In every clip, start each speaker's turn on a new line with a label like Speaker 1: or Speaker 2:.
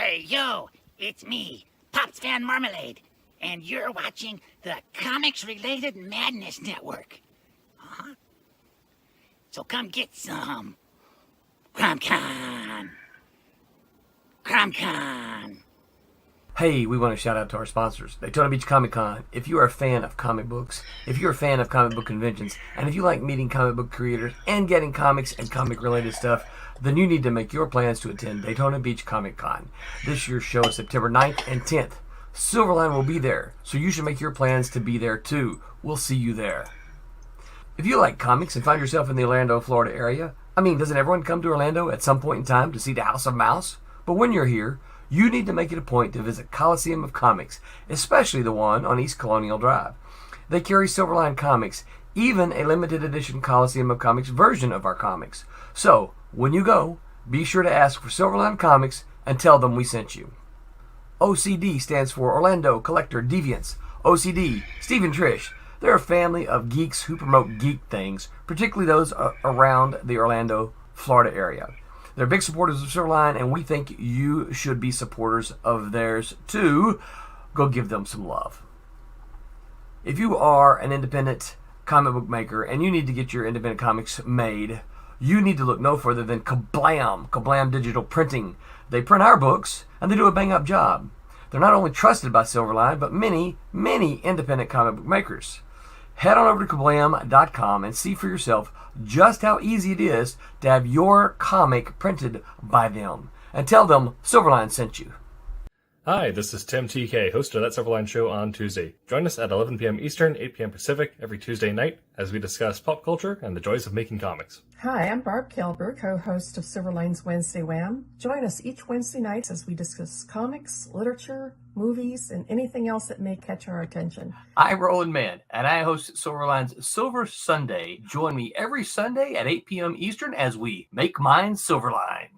Speaker 1: Hey, yo, it's me, Pops Van Marmalade, and you're watching the Comics-Related Madness Network. Uh-huh. So come get some. CromCon. CromCon.
Speaker 2: Hey, we want to shout out to our sponsors, Daytona Beach Comic Con. If you are a fan of comic books, if you're a fan of comic book conventions, and if you like meeting comic book creators and getting comics and comic-related stuff, then you need to make your plans to attend Daytona Beach Comic Con. This year's show is September 9th and 10th. Silverline will be there, so you should make your plans to be there too. We'll see you there. If you like comics and find yourself in the Orlando, Florida area, doesn't everyone come to Orlando at some point in time to see the House of Mouse? But when you're here, you need to make it a point to visit Coliseum of Comics, especially the one on East Colonial Drive. They carry Silverline Comics, even a limited edition Coliseum of Comics version of our comics. So, when you go, be sure to ask for Silverline Comics and tell them we sent you. OCD stands for Orlando Collector Deviants. OCD, Steve and Trish, they're a family of geeks who promote geek things, particularly those around the Orlando, Florida area. They're big supporters of Silverline, and we think you should be supporters of theirs too. Go give them some love. If you are an independent comic book maker and you need to get your independent comics made, you need to look no further than Kablam! Kablam Digital Printing. They print our books, and they do a bang-up job. They're not only trusted by Silverline, but many, many independent comic book makers. Head on over to kablam.com and see for yourself just how easy it is to have your comic printed by them. And tell them Silverline sent you.
Speaker 3: Hi, this is Tim TK, host of That Silverline Show on Tuesday. Join us at 11 p.m. Eastern, 8 p.m. Pacific every Tuesday night as we discuss pop culture and the joys of making comics.
Speaker 4: Hi, I'm Barb Kilber, co-host of Silverline's Wednesday Wham. Join us each Wednesday night as we discuss comics, literature, movies, and anything else that may catch our attention.
Speaker 5: I'm Roland Mann, and I host Silverline's Silver Sunday. Join me every Sunday at 8 p.m. Eastern as we make mine Silverline.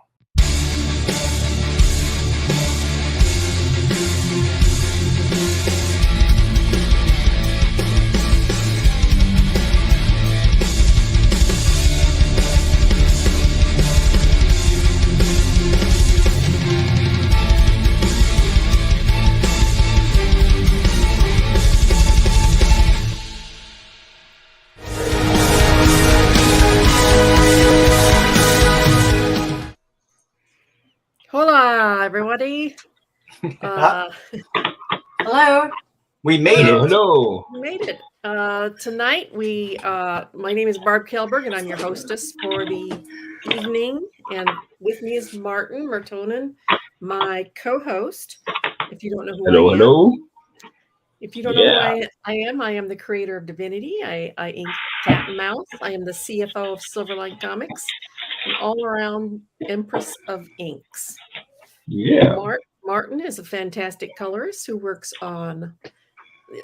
Speaker 6: Hola, everybody.
Speaker 4: Hello.
Speaker 7: We made it.
Speaker 8: Hello.
Speaker 6: We made it. Tonight, my name is Barb Kelberg, and I'm your hostess for the evening. And with me is Martin Mertonen, my co-host. If you don't know who I am.
Speaker 8: Hello.
Speaker 6: If you don't know who I am the creator of Divinity. I ink Cat and Mouse. I am the CFO of Silverline Comics, an all-around empress of inks.
Speaker 8: Yeah.
Speaker 6: Martin is a fantastic colorist who works on,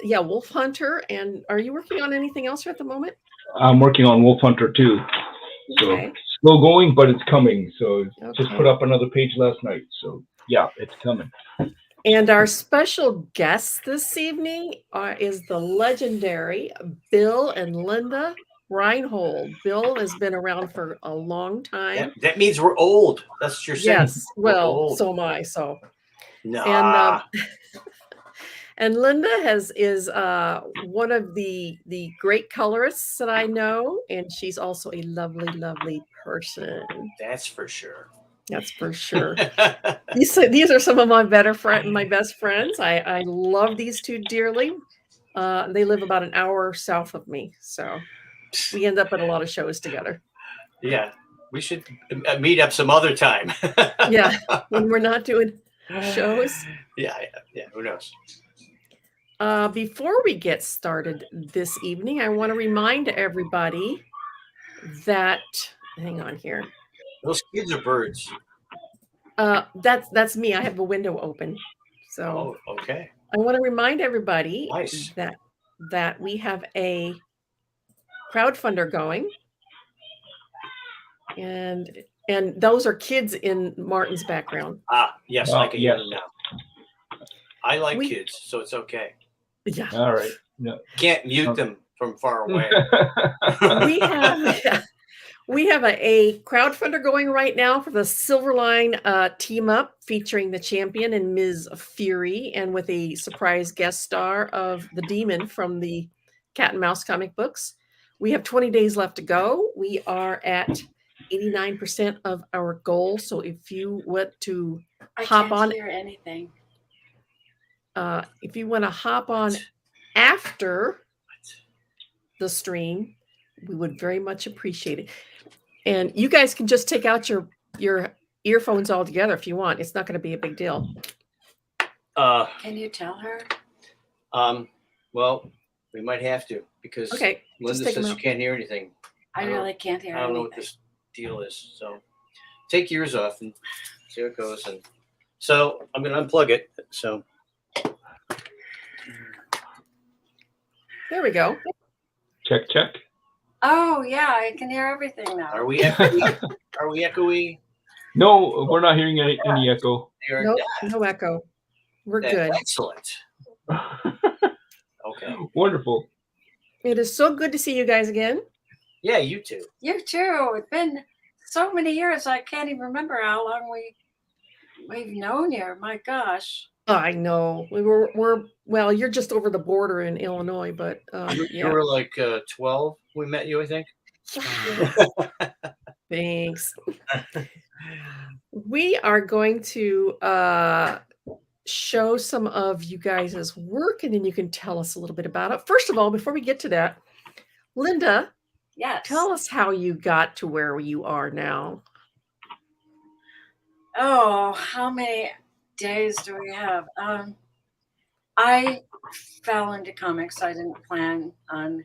Speaker 6: Wolf Hunter. And are you working on anything else at the moment?
Speaker 8: I'm working on Wolf Hunter too.
Speaker 6: Okay.
Speaker 8: So slow going, but it's coming. So just put up another page last night. So yeah, it's coming.
Speaker 6: And our special guest this evening is the legendary Bill and Linda Reinhold. Bill has been around for a long time.
Speaker 7: That means we're old. That's what you're saying.
Speaker 6: Yes. Well, so am I. So.
Speaker 7: Nah.
Speaker 6: And Linda is one of the great colorists that I know, and she's also a lovely, lovely person.
Speaker 7: That's for sure.
Speaker 6: That's for sure. These are some of my best friends. I love these two dearly. They live about an hour south of me, so we end up at a lot of shows together.
Speaker 7: Yeah, we should meet up some other time.
Speaker 6: Yeah, when we're not doing shows.
Speaker 7: Yeah. Who knows?
Speaker 6: Before we get started this evening, I want to remind everybody that, hang on here.
Speaker 7: Those kids are birds.
Speaker 6: That's me. I have a window open. So
Speaker 7: okay.
Speaker 6: I want to remind everybody
Speaker 7: Nice.
Speaker 6: that we have a crowdfunder going. And those are kids in Martin's background.
Speaker 7: Yes, I can hear them now. I like kids, so it's okay.
Speaker 6: Yeah.
Speaker 8: All right. No.
Speaker 7: Can't mute them from far away.
Speaker 6: We have a crowdfunder going right now for the Silverline team up featuring the champion and Ms. Fury, and with a surprise guest star of the Demon from the Cat and Mouse comic books. We have 20 days left to go. We are at 89% of our goal. So if you want to hop on,
Speaker 9: hear anything.
Speaker 6: if you want to hop on after the stream, we would very much appreciate it. And you guys can just take out your earphones altogether if you want. It's not going to be a big deal.
Speaker 9: Can you tell her?
Speaker 7: Well, we might have to because
Speaker 6: Okay,
Speaker 7: Linda says you can't hear anything.
Speaker 9: I really can't hear
Speaker 7: I don't know
Speaker 9: anything.
Speaker 7: what this deal is. So take yours off and see how it goes. And so I'm going to unplug it. So
Speaker 6: There we go.
Speaker 8: Check, check.
Speaker 9: Oh, yeah, I can hear everything now.
Speaker 7: are we echoey? Are we echoey?
Speaker 8: No, we're not hearing any echo.
Speaker 7: There-
Speaker 6: Nope, no echo. We're good.
Speaker 7: Excellent. Okay.
Speaker 8: Wonderful.
Speaker 6: It is so good to see you guys again.
Speaker 7: Yeah, you too.
Speaker 9: You too. It's been so many years. I can't even remember how long we've known you. My gosh.
Speaker 6: I know. We're well, you're just over the border in Illinois, but
Speaker 7: You
Speaker 6: yeah.
Speaker 7: were like 12 when we met you, I think.
Speaker 6: Thanks. We are going to show some of you guys' work, and then you can tell us a little bit about it. First of all, before we get to that, Linda,
Speaker 9: Yes.
Speaker 6: tell us how you got to where you are now.
Speaker 9: Oh, how many days do we have? I fell into comics. I didn't plan on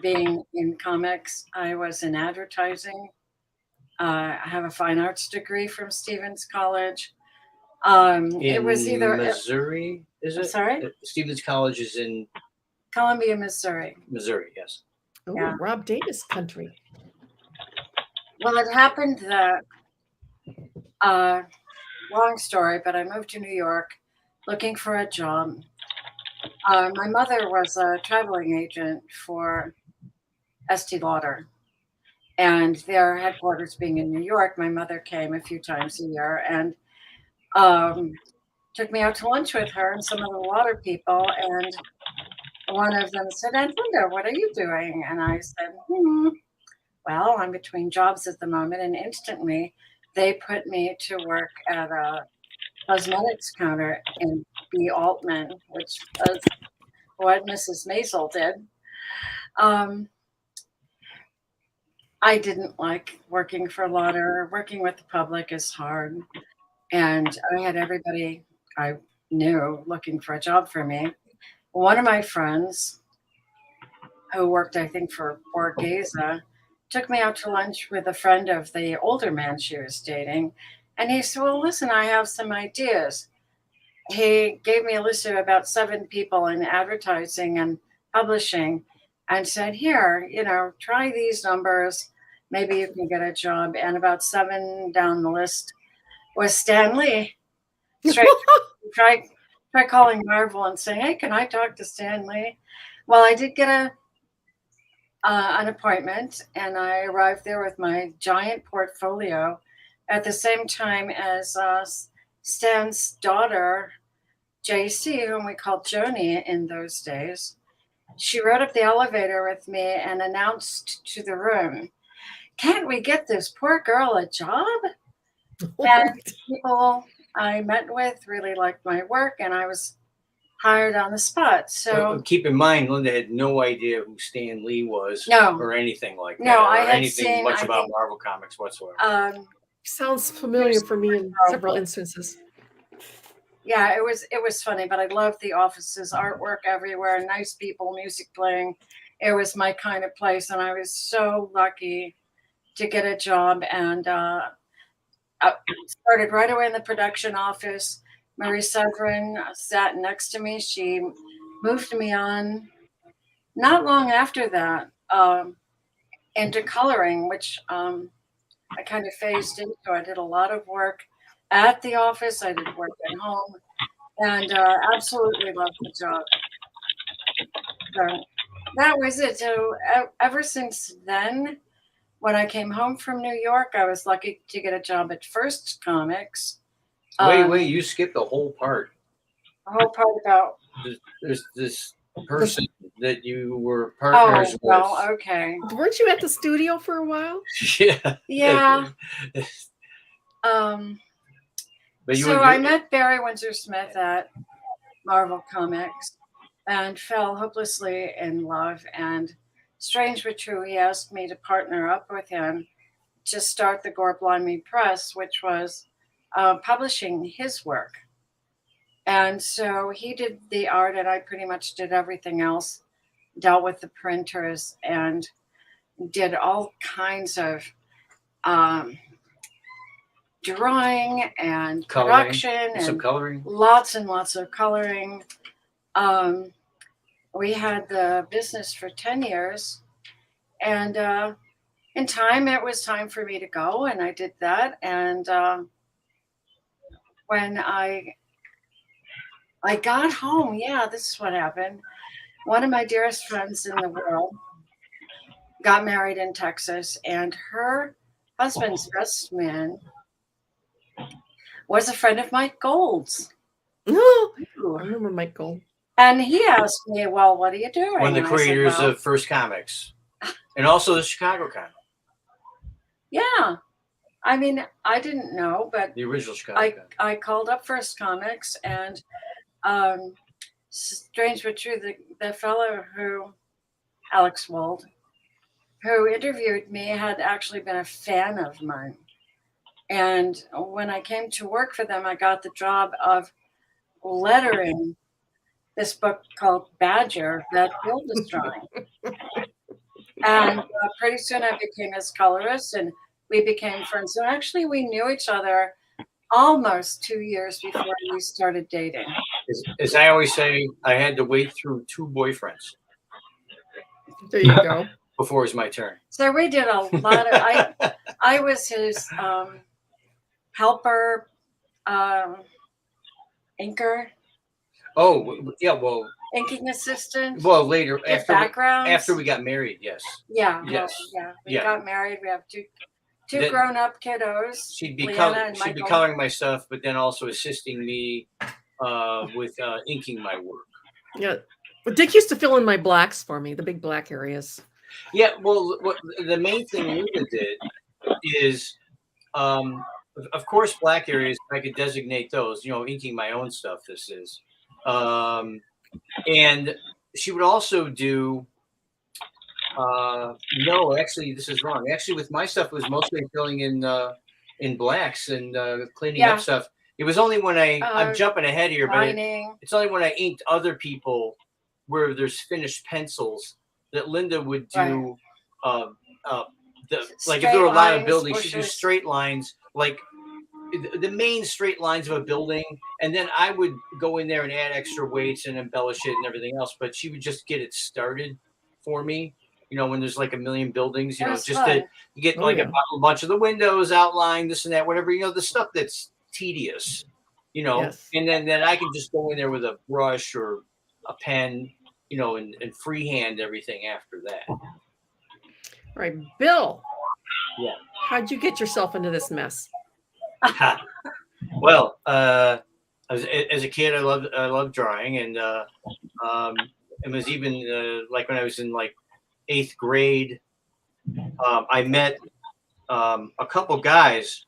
Speaker 9: being in comics. I was in advertising. I have a fine arts degree from Stevens College. It was either
Speaker 7: Missouri, is it?
Speaker 9: Sorry?
Speaker 7: Stevens College is in
Speaker 9: Columbia, Missouri.
Speaker 7: Missouri, yes.
Speaker 6: Oh,
Speaker 9: Yeah.
Speaker 6: Rob Davis country.
Speaker 9: Well, it happened that, long story, but I moved to New York looking for a job. My mother was a traveling agent for Estee Lauder, and their headquarters being in New York, my mother came a few times a year and took me out to lunch with her and some of the Lauder people, and one of them said, "And Linda, what are you doing?" And I said, well, I'm between jobs at the moment, and instantly they put me to work at a cosmetics counter in B. Altman, which was what Mrs. Maisel did. I didn't like working for Lauder. Working with the public is hard. And I had everybody I knew looking for a job for me. One of my friends, who worked, I think, for Borghese, took me out to lunch with a friend of the older man she was dating. And he said, well, listen, I have some ideas. He gave me a list of about 7 people in advertising and publishing and said, here, try these numbers. Maybe you can get a job. And about 7 down the list was Stan Lee. Try calling Marvel and saying, hey, can I talk to Stan Lee? Well, I did get an appointment, and I arrived there with my giant portfolio at the same time as Stan's daughter, JC, whom we called Joni in those days. She rode up the elevator with me and announced to the room, can't we get this poor girl a job? And people I met with really liked my work, and I was hired on the spot. So
Speaker 7: keep in mind, Linda had no idea who Stan Lee was, or anything like that.
Speaker 9: No, I
Speaker 7: or
Speaker 9: had
Speaker 7: anything
Speaker 9: seen,
Speaker 7: much about Marvel Comics whatsoever.
Speaker 6: Sounds familiar for me in several instances.
Speaker 9: Yeah, it was funny, but I loved the offices, artwork everywhere, nice people, music playing. It was my kind of place, and I was so lucky to get a job, and I started right away in the production office. Marie Severin sat next to me. She moved me on not long after that into coloring, which I kind of phased into. I did a lot of work at the office. I did work at home, and absolutely loved the job. So that was it. So ever since then, when I came home from New York, I was lucky to get a job at First Comics.
Speaker 7: Wait, you skipped the whole part.
Speaker 9: The whole part about
Speaker 7: There's this person that you were partners with.
Speaker 9: Well, okay.
Speaker 6: Weren't you at the studio for a while?
Speaker 7: Yeah.
Speaker 9: Yeah.
Speaker 7: But you
Speaker 9: So I met Barry Windsor Smith at Marvel Comics and fell hopelessly in love. And strange but true, he asked me to partner up with him to start the Gore Blimey Press, which was publishing his work. And so he did the art, and I pretty much did everything else, dealt with the printers, and did all kinds of drawing and production and
Speaker 7: some coloring.
Speaker 9: Lots and lots of coloring. We had the business for 10 years, and in time it was time for me to go, and I did that. And when I got home, this is what happened. One of my dearest friends in the world got married in Texas, and her husband's best man was a friend of Mike Gold's.
Speaker 6: I remember Mike Gold.
Speaker 9: And he asked me, well, what are you doing?
Speaker 7: One of the creators of First Comics. And also the Chicago Con.
Speaker 9: Yeah. I mean, I didn't know, but
Speaker 7: the original Chicago Con.
Speaker 9: I called up First Comics, and strange but true, the fellow who, Alex Wold, who interviewed me had actually been a fan of mine. And when I came to work for them, I got the job of lettering this book called Badger that Bill was drawing. And pretty soon I became his colorist, and we became friends. So actually we knew each other almost 2 years before we started dating.
Speaker 7: As I always say, I had to wait through 2 boyfriends.
Speaker 6: There you go.
Speaker 7: Before it was my turn.
Speaker 9: So we did a lot of, I was his helper, inker.
Speaker 7: Oh, yeah, well.
Speaker 9: Inking assistant.
Speaker 7: Well, later, after we got married, yes.
Speaker 9: Yeah.
Speaker 7: Yes.
Speaker 9: Well, we got married. We have two grown-up kiddos.
Speaker 7: She'd be coloring my stuff, but then also assisting me with inking my work.
Speaker 6: Yeah. Well, Dick used to fill in my blacks for me, the big black areas.
Speaker 7: Yeah, well, the main thing Linda did is, of course, black areas, I could designate those, inking my own stuff, this is. And she would also do, no, actually, this is wrong. Actually, with my stuff, it was mostly filling in blacks and cleaning up stuff. It was only when I'm jumping ahead here, but it's only when I inked other people where there's finished pencils that Linda would do, like if there were a lot of buildings, she'd do straight lines, like the main straight lines of a building, and then I would go in there and add extra weights and embellish it and everything else, but she would just get it started for me, when there's like a million buildings, just to get a bunch of the windows outlined, this and that, whatever, the stuff that's tedious, and then I can just go in there with a brush or a pen, and freehand everything after that.
Speaker 6: All right, Bill.
Speaker 7: Yeah.
Speaker 6: How'd you get yourself into this mess?
Speaker 7: Well, as a kid, I loved drawing, and it was even like when I was in like 8th grade, I met a couple guys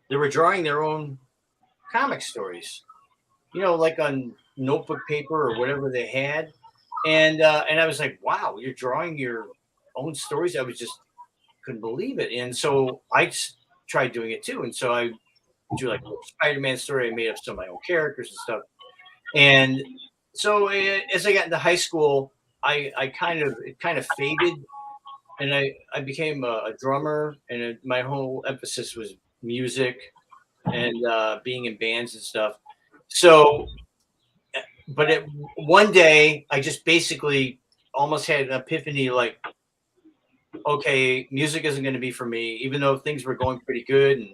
Speaker 7: that were drawing their own comic stories, like on notebook paper or whatever they had, and I was like, wow, you're drawing your own stories. I was just couldn't believe it, and so I just tried doing it too. And so I do like a Spiderman story. I made up some of my own characters and stuff. And so as I got into high school, it kind of faded, and I became a drummer, and my whole emphasis was music and being in bands and stuff. So, but one day I just basically almost had an epiphany, like, okay, music isn't going to be for me, even though things were going pretty good and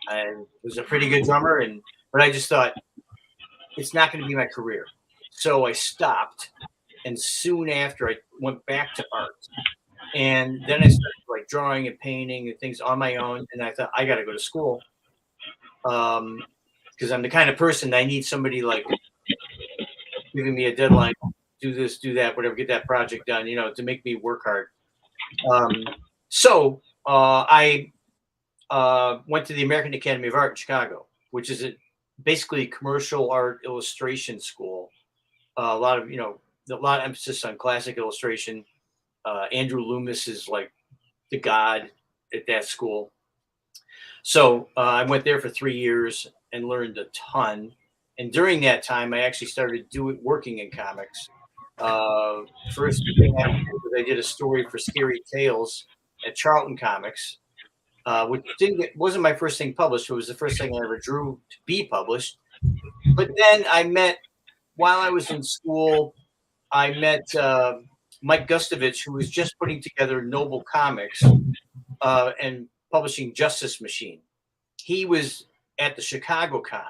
Speaker 7: I was a pretty good drummer, but I just thought it's not going to be my career. So I stopped, and soon after I went back to art, And then I started like drawing and painting and things on my own. And I thought I got to go to school because I'm the kind of person I need somebody like giving me a deadline, do this, do that, whatever, get that project done, to make me work hard. So I went to the American Academy of Art in Chicago, which is basically commercial art illustration school. A lot of emphasis on classic illustration. Andrew Loomis is like the god at that school. So I went there for 3 years and learned a ton. And during that time, I actually started working in comics. First thing I did a story for Scary Tales at Charlton Comics, which wasn't my first thing published. It was the first thing I ever drew to be published. But then while I was in school, I met Mike Gustovich, who was just putting together Noble Comics and publishing Justice Machine. He was at the Chicago Con,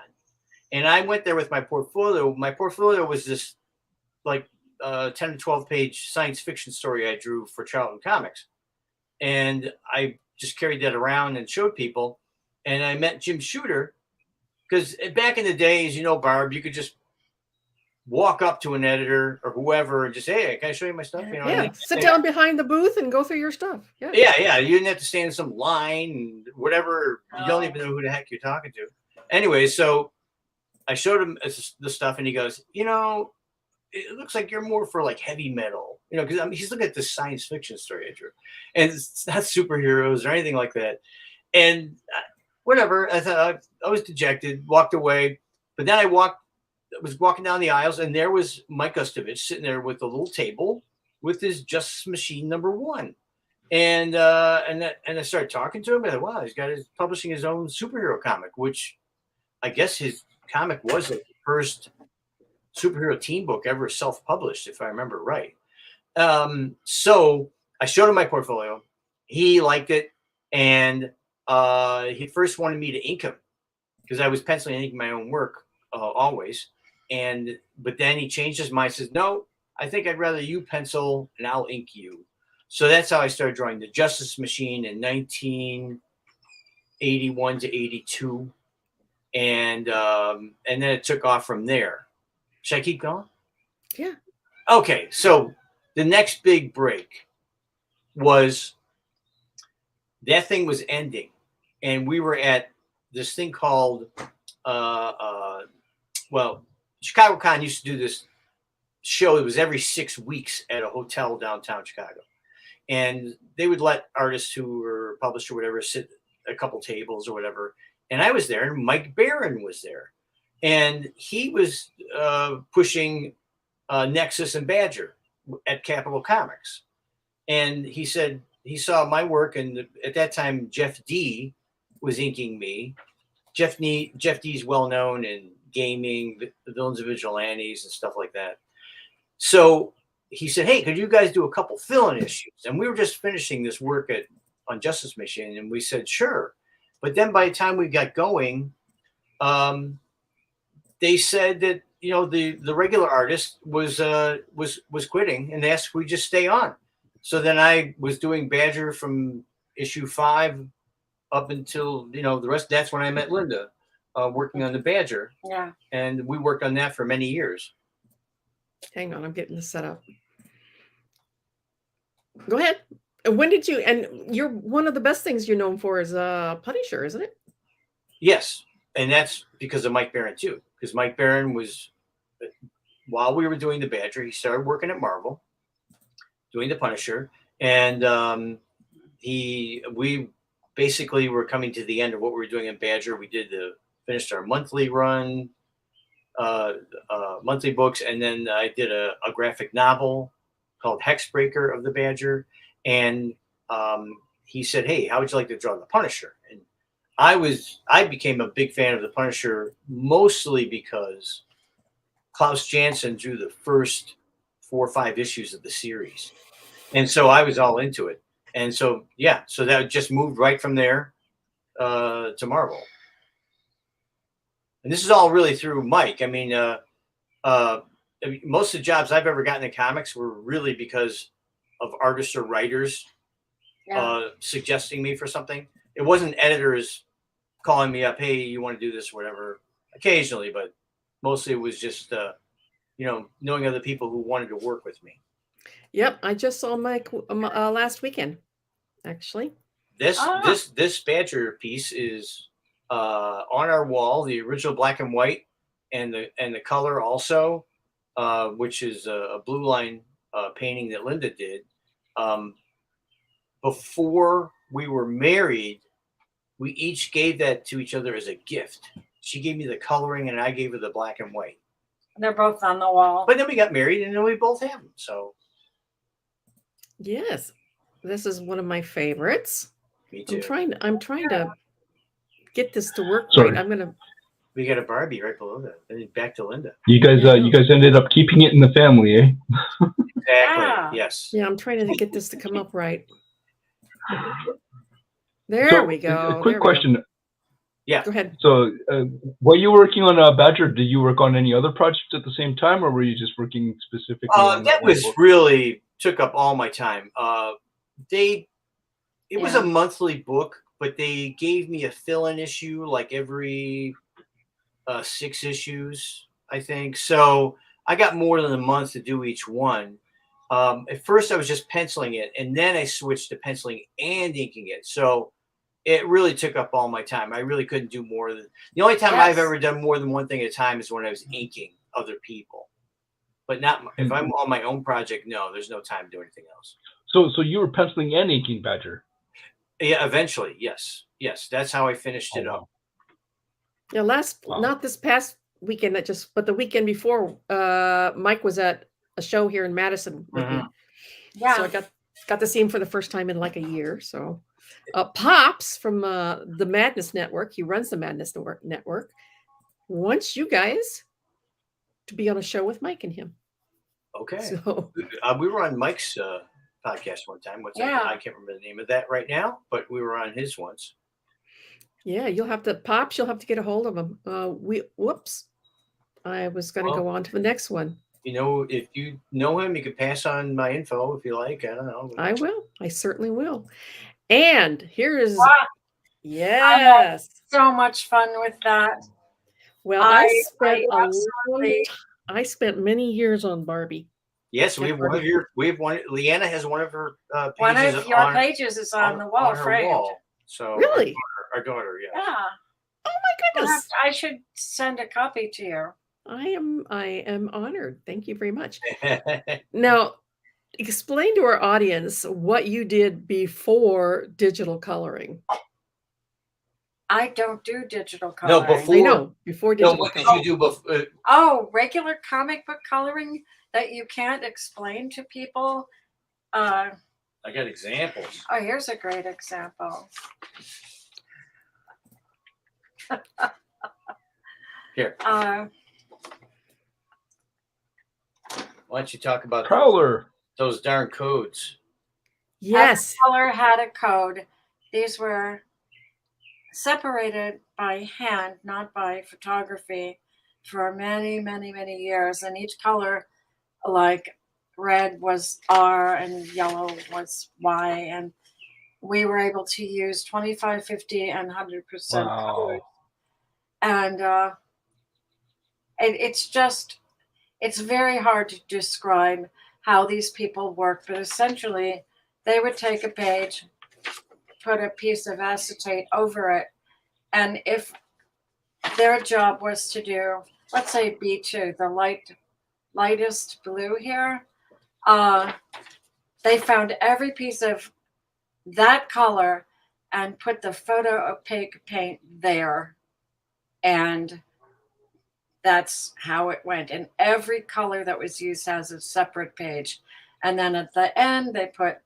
Speaker 7: and I went there with my portfolio. My portfolio was this like 10 to 12 page science fiction story I drew for Charlton Comics. And I just carried that around and showed people. And I met Jim Shooter because back in the days, Barb, you could just walk up to an editor or whoever and just say, hey, can I show you my stuff?
Speaker 6: Sit down behind the booth and go through your stuff.
Speaker 7: Yeah. You didn't have to stand in some line and whatever. You don't even know who the heck you're talking to. Anyway, so I showed him the stuff and he goes, it looks like you're more for like heavy metal, because he's looking at this science fiction story I drew, and it's not superheroes or anything like that. And whatever, I thought I was dejected, walked away. But then I was walking down the aisles, and there was Mike Gustovich sitting there with a little table with his Justice Machine #1. And I started talking to him. And wow, he's publishing his own superhero comic, which I guess his comic was like the first superhero team book ever self-published, if I remember right. So I showed him my portfolio. He liked it, and he first wanted me to ink him because I was penciling and inking my own work always. But then he changed his mind. Says, "No, I think I'd rather you pencil and I'll ink you." So that's how I started drawing the Justice Machine in 1981 to 82, and then it took off from there. Should I keep going?
Speaker 6: Yeah.
Speaker 7: Okay, so the next big break was that thing was ending, and we were at this thing called Chicago Con used to do this show. It was every 6 weeks at a hotel downtown Chicago, and they would let artists who were published or whatever sit at a couple tables or whatever. And I was there, and Mike Baron was there. And he was pushing Nexus and Badger at Capitol Comics. And he said he saw my work, and at that time, Jeff D was inking me. Jeff D is well known in gaming, the Villains of Vigilantes and stuff like that. So he said, hey, could you guys do a couple fill-in issues? And we were just finishing this work on Justice Machine, and we said, sure. But then by the time we got going, they said that the regular artist was quitting, and they asked if we just stay on. So then I was doing Badger from issue 5 up until the rest. That's when I met Linda, working on the Badger.
Speaker 9: Yeah,
Speaker 7: and we worked on that for many years.
Speaker 6: Hang on, I'm getting this set up. Go ahead. When did you? And you're one of the best things you're known for is Punisher, isn't it?
Speaker 7: Yes, and that's because of Mike Baron too. Because Mike Baron was, while we were doing the Badger, he started working at Marvel, doing the Punisher, and we basically were coming to the end of what we were doing in Badger. We finished our monthly run, monthly books, and then I did a graphic novel called Hexbreaker of the Badger, and he said, hey, how would you like to draw the Punisher? And I became a big fan of the Punisher, mostly because Klaus Janson drew the first 4 or 5 issues of the series. And so I was all into it. And so, yeah, so that just moved right from there to Marvel. And this is all really through Mike. I mean, most of the jobs I've ever gotten in comics were really because of artists or writers suggesting me for something. It wasn't editors calling me up, hey, you want to do this or whatever, occasionally, but mostly it was just, knowing other people who wanted to work with me.
Speaker 6: Yep, I just saw Mike last weekend, actually.
Speaker 7: This Badger piece is on our wall, the original black and white, and the color also, which is a blue line painting that Linda did. Before we were married, we each gave that to each other as a gift. She gave me the coloring, and I gave her the black and white.
Speaker 9: They're both on the wall.
Speaker 7: But then we got married, and then we both have them. So
Speaker 6: yes, this is one of my favorites.
Speaker 7: Me too.
Speaker 6: I'm trying to get this to work
Speaker 8: Sorry.
Speaker 6: right.
Speaker 7: We got a Barbie right below that. Then back to Linda.
Speaker 8: You guys ended up keeping it in the family, eh?
Speaker 7: Exactly.
Speaker 9: Yeah.
Speaker 7: Yes.
Speaker 6: Yeah, I'm trying to get this to come up right. There we go.
Speaker 8: A quick question.
Speaker 7: Yeah.
Speaker 6: Go ahead.
Speaker 8: So, while you were working on Badger, did you work on any other projects at the same time, or were you just working specifically on
Speaker 7: that was
Speaker 8: book?
Speaker 7: really took up all my time. It was a monthly book, but they gave me a fill-in issue like every 6 issues, I think. So I got more than a month to do each one. At first, I was just penciling it, and then I switched to penciling and inking it. So it really took up all my time. I really couldn't do more than the only time I've ever done more than one thing at a time is when I was inking other people. But not if I'm on my own project. No, there's no time to do anything else.
Speaker 8: So you were penciling and inking Badger.
Speaker 7: Yeah, eventually, yes. That's how I finished it up.
Speaker 6: Yeah, not this past weekend, but the weekend before, Mike was at a show here in Madison with me.
Speaker 9: Yeah.
Speaker 6: So I got to see him for the first time in like a year. So Pops from the Madness Network, he runs the Madness Network, wants you guys to be on a show with Mike and him.
Speaker 7: Okay.
Speaker 6: So
Speaker 7: we were on Mike's podcast one time. I can't remember the name of that right now, but we were on his once.
Speaker 6: Yeah, you'll have to get a hold of him. Whoops. I was going to go on to the next one.
Speaker 7: If you know him, you could pass on my info if you like. I don't know.
Speaker 6: I will. I certainly will. And here is yes.
Speaker 9: I had so much fun with that.
Speaker 6: Well, I spent many years on Barbie.
Speaker 7: Yes, we have one. Leanna has one of her pages.
Speaker 9: One of your pages is on the wall, framed.
Speaker 7: So
Speaker 6: really,
Speaker 7: our daughter, yeah.
Speaker 9: Yeah.
Speaker 6: Oh my goodness!
Speaker 9: I should send a copy to you.
Speaker 6: I am honored. Thank you very much. Now, explain to our audience what you did before digital coloring.
Speaker 9: I don't do digital coloring.
Speaker 7: No,
Speaker 6: before digital
Speaker 7: what
Speaker 6: coloring.
Speaker 7: did you do before?
Speaker 9: Regular comic book coloring that you can't explain to people.
Speaker 7: I got examples.
Speaker 9: Oh, here's a great example.
Speaker 7: Here. Why don't you talk about
Speaker 8: Prowler?
Speaker 7: Those darn codes.
Speaker 6: Yes.
Speaker 9: Every color had a code. These were separated by hand, not by photography, for many, many, many years. And each color, like red was R and yellow was Y. And we were able to use 25, 50, and 100% colors. And it's very hard to describe how these people work, but essentially they would take a page, put a piece of acetate over it, and if their job was to do, let's say B2, the lightest blue here, they found every piece of that color and put the photo opaque paint there, and that's how it went. And every color that was used has a separate page. And then at the end, they put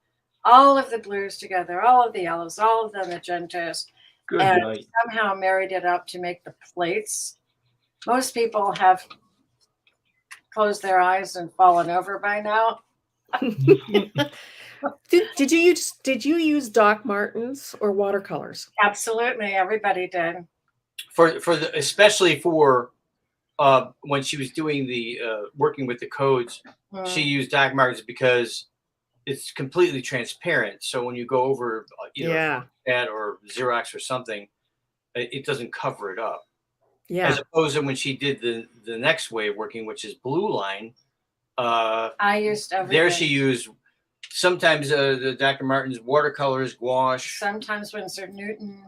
Speaker 9: all of the blues together, all of the yellows, all of the magentas, and somehow married it up to make the plates. Most people have closed their eyes and fallen over by now.
Speaker 6: Did you use Doc Martens or watercolors?
Speaker 9: Absolutely, everybody did.
Speaker 7: Especially for when she was doing the working with the codes, she used Doc Martens because it's completely transparent. So when you go over
Speaker 6: Yeah.
Speaker 7: that or Xerox or something, it doesn't cover it up.
Speaker 6: Yeah.
Speaker 7: As opposed to when she did the next way of working, which is blue line.
Speaker 9: I used everything.
Speaker 7: There she used sometimes the Dr. Martin's watercolors, gouache.
Speaker 9: Sometimes Winsor Newton.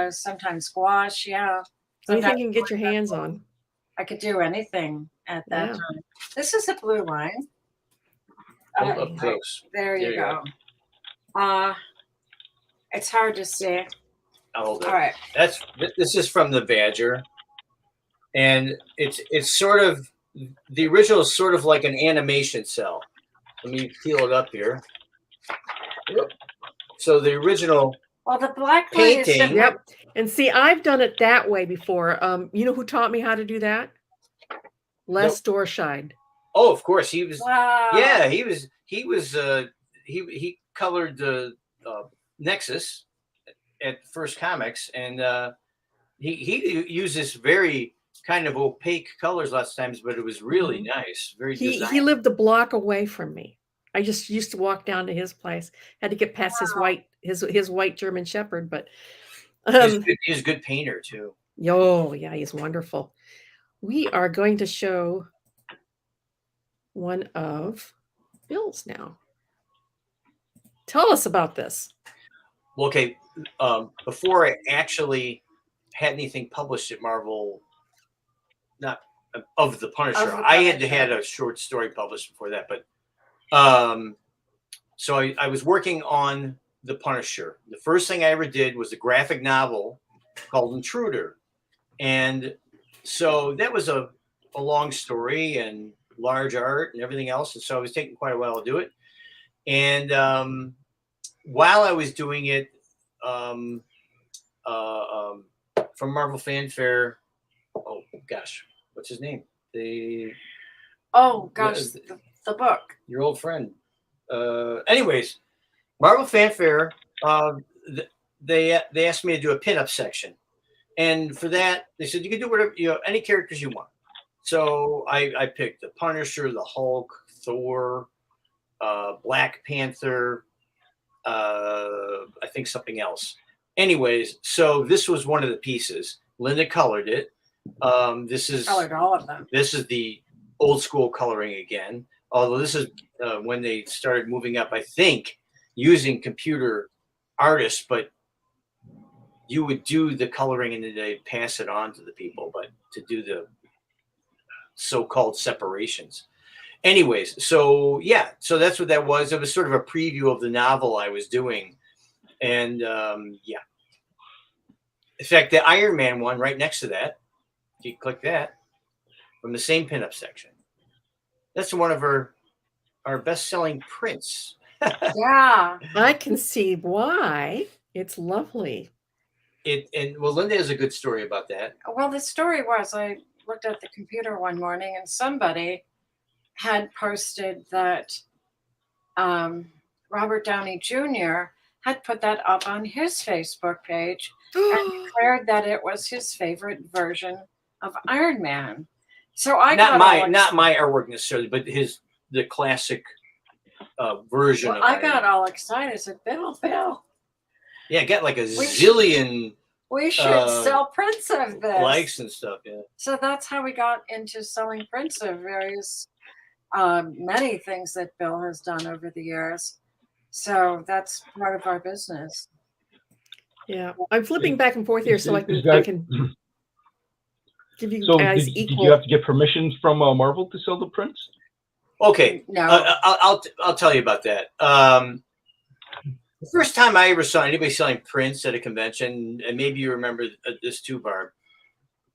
Speaker 9: Sometimes gouache. Yeah.
Speaker 6: Anything you can get your hands on.
Speaker 9: I could do anything at that time. This is a blue line.
Speaker 7: Up close.
Speaker 9: There you go. It's hard to see.
Speaker 7: I'll hold it.
Speaker 9: All right.
Speaker 7: This is from the Badger, and it's sort of the original is sort of like an animation cell. Let me peel it up here. So the original.
Speaker 9: Well, the black
Speaker 7: painting.
Speaker 6: Yep. And see, I've done it that way before. You know who taught me how to do that? Les Dorscheid.
Speaker 7: Oh, of course, he was.
Speaker 9: Wow.
Speaker 7: Yeah, he colored the Nexus at First Comics, and he used this very kind of opaque colors lots of times, but it was really nice. Very.
Speaker 6: He lived a block away from me. I just used to walk down to his place. Had to get past his white German Shepherd, but
Speaker 7: he's a good painter too.
Speaker 6: Oh yeah, he's wonderful. We are going to show one of Bill's now. Tell us about this.
Speaker 7: Well, okay, before I actually had anything published at Marvel, not of the Punisher, I had a short story published before that, but so I was working on the Punisher. The first thing I ever did was a graphic novel called Intruder, and so that was a long story and large art and everything else, and so it was taking quite a while to do it. And while I was doing it, from Marvel Fanfare, oh gosh, what's his name? The
Speaker 9: book.
Speaker 7: Your old friend. Anyways, Marvel Fanfare, they asked me to do a pinup section, and for that they said you can do whatever, any characters you want. So I picked the Punisher, the Hulk, Thor, Black Panther, I think something else. Anyways, so this was one of the pieces. Linda colored it. This is
Speaker 9: colored all of them.
Speaker 7: This is the old school coloring again. Although this is when they started moving up, I think, using computer artists, but you would do the coloring and then they'd pass it on to the people, but to do the so-called separations. Anyways, so yeah, so that's what that was. It was sort of a preview of the novel I was doing. And yeah. In fact, the Iron Man one right next to that, if you click that, from the same pinup section. That's one of our best-selling prints.
Speaker 9: Yeah.
Speaker 6: I can see why. It's lovely.
Speaker 7: Well, Linda has a good story about that.
Speaker 9: Well, the story was I looked at the computer one morning and somebody had posted that Robert Downey Jr. had put that up on his Facebook page and declared that it was his favorite version of Iron Man. So I
Speaker 7: not my artwork necessarily, but the classic version.
Speaker 9: Well, I got all excited. I said, Bill.
Speaker 7: Yeah, I got like a zillion.
Speaker 9: We should sell prints of this.
Speaker 7: Likes and stuff, yeah.
Speaker 9: So that's how we got into selling prints of various, many things that Bill has done over the years. So that's part of our business.
Speaker 6: Yeah, I'm flipping back and forth here so I can give you guys equal.
Speaker 8: Did you have to get permissions from Marvel to sell the prints?
Speaker 7: Okay,
Speaker 9: no.
Speaker 7: I'll tell you about that. The first time I ever saw anybody selling prints at a convention, and maybe you remember this too, Barb.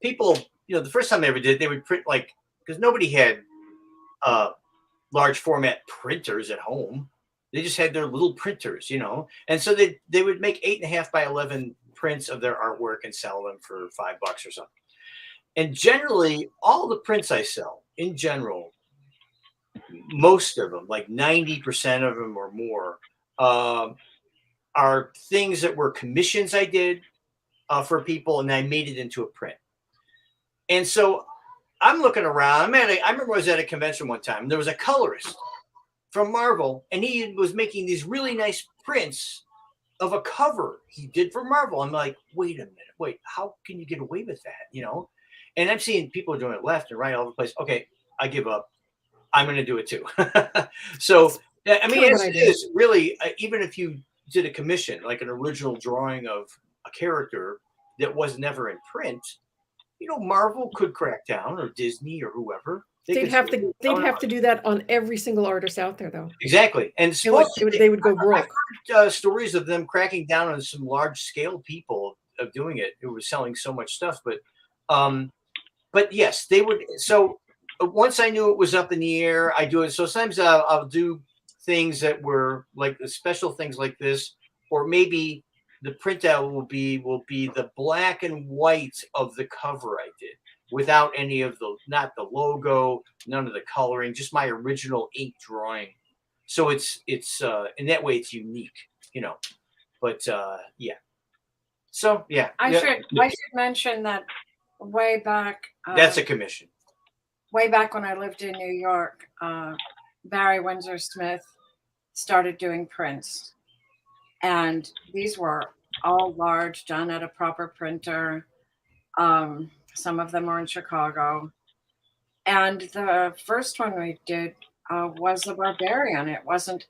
Speaker 7: People, the first time they ever did, they would print because nobody had large format printers at home. They just had their little printers, and so they would make 8.5 by 11 prints of their artwork and sell them for $5 or something. And generally, all the prints I sell, in general, most of them, like 90% of them or more, are things that were commissions I did for people, and I made it into a print. And so I'm looking around. I remember I was at a convention one time, and there was a colorist from Marvel, and he was making these really nice prints of a cover he did for Marvel. I'm like, wait a minute, how can you get away with that? You know? And I'm seeing people doing it left and right all over the place. Okay, I give up. I'm going to do it too. So, I mean, it is really, even if you did a commission, like an original drawing of a character that was never in print, you know, Marvel could crack down, or Disney, or whoever.
Speaker 6: They'd have to do that on every single artist out there, though.
Speaker 7: Exactly, and
Speaker 6: they would go broke.
Speaker 7: I've heard stories of them cracking down on some large scale people of doing it who were selling so much stuff. But yes, they would. So once I knew it was up in the air, I do it. So sometimes I'll do things that were like special things like this, or maybe the printout will be the black and white of the cover I did, without any of not the logo, none of the coloring, just my original ink drawing. So it's in that way it's unique, you know. But yeah. So yeah.
Speaker 9: I should mention that way back.
Speaker 7: That's a commission.
Speaker 9: Way back when I lived in New York, Barry Windsor Smith started doing prints, and these were all large, done at a proper printer. Some of them were in Chicago. And the first one we did was the Barbarian. It wasn't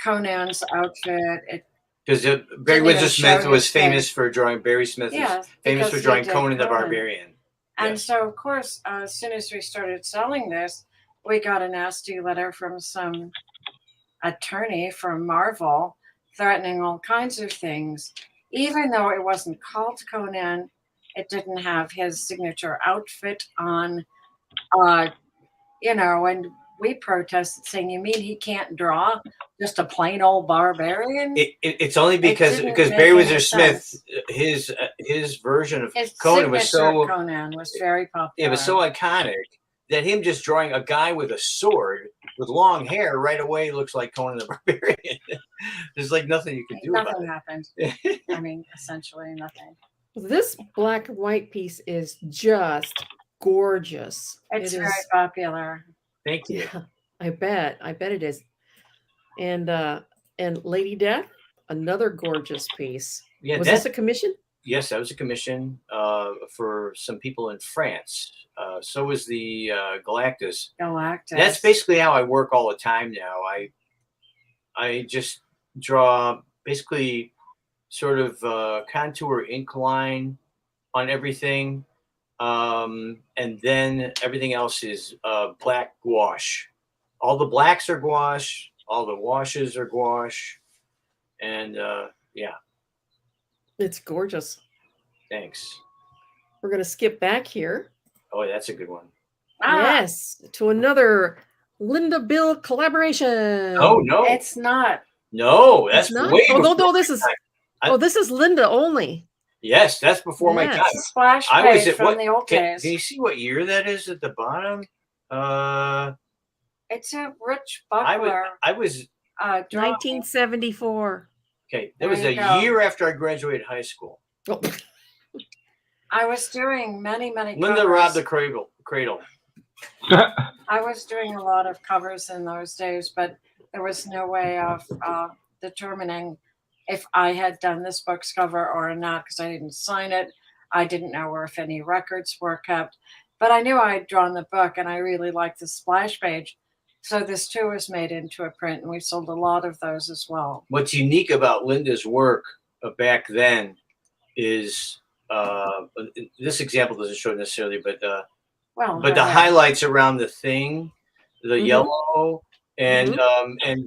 Speaker 9: Conan's outfit.
Speaker 7: Because Barry Windsor Smith was famous for drawing, Barry Smith was famous for drawing Conan the Barbarian.
Speaker 9: And so, of course, as soon as we started selling this, we got a nasty letter from some attorney from Marvel threatening all kinds of things. Even though it wasn't called Conan, it didn't have his signature outfit on, you know, and we protested saying, you mean he can't draw just a plain old barbarian?
Speaker 7: It's only because Barry Windsor Smith, his version of Conan was
Speaker 9: very popular.
Speaker 7: It was so iconic that him just drawing a guy with a sword with long hair right away looks like Conan the Barbarian. There's like nothing you can do about it.
Speaker 9: Nothing happened. I mean, essentially nothing.
Speaker 6: This black and white piece is just gorgeous.
Speaker 9: It's very popular.
Speaker 7: Thank you.
Speaker 6: Yeah, I bet it is. And Lady Death, another gorgeous piece. Yeah, was this a commission?
Speaker 7: Yes, that was a commission for some people in France. So was the Galactus. That's basically how I work all the time now. I just draw basically sort of contour ink line on everything. And then everything else is black gouache. All the blacks are gouache. All the washes are gouache. And yeah.
Speaker 6: It's gorgeous.
Speaker 7: Thanks.
Speaker 6: We're going to skip back here.
Speaker 7: Oh, that's a good one.
Speaker 6: Yes, to another Linda Bill collaboration.
Speaker 7: Oh, no.
Speaker 9: It's not.
Speaker 7: No, that's
Speaker 6: not.
Speaker 7: Way
Speaker 6: no, this is this is Linda only.
Speaker 7: Yes, that's before my time.
Speaker 9: Splash page from the old days.
Speaker 7: Can you see what year that is at the bottom?
Speaker 9: It's a Rich Buckler.
Speaker 7: I was
Speaker 6: 1974.
Speaker 7: Okay, that was a year after I graduated high school.
Speaker 6: Oh.
Speaker 9: I was doing many
Speaker 7: Linda robbed the cradle.
Speaker 9: I was doing a lot of covers in those days, but there was no way of determining if I had done this book's cover or not, because I didn't sign it. I didn't know if any records were kept, but I knew I had drawn the book and I really liked the splash page. So this too was made into a print, and we sold a lot of those as well.
Speaker 7: What's unique about Linda's work back then is this example doesn't show it necessarily, but the highlights around the thing, the yellow, and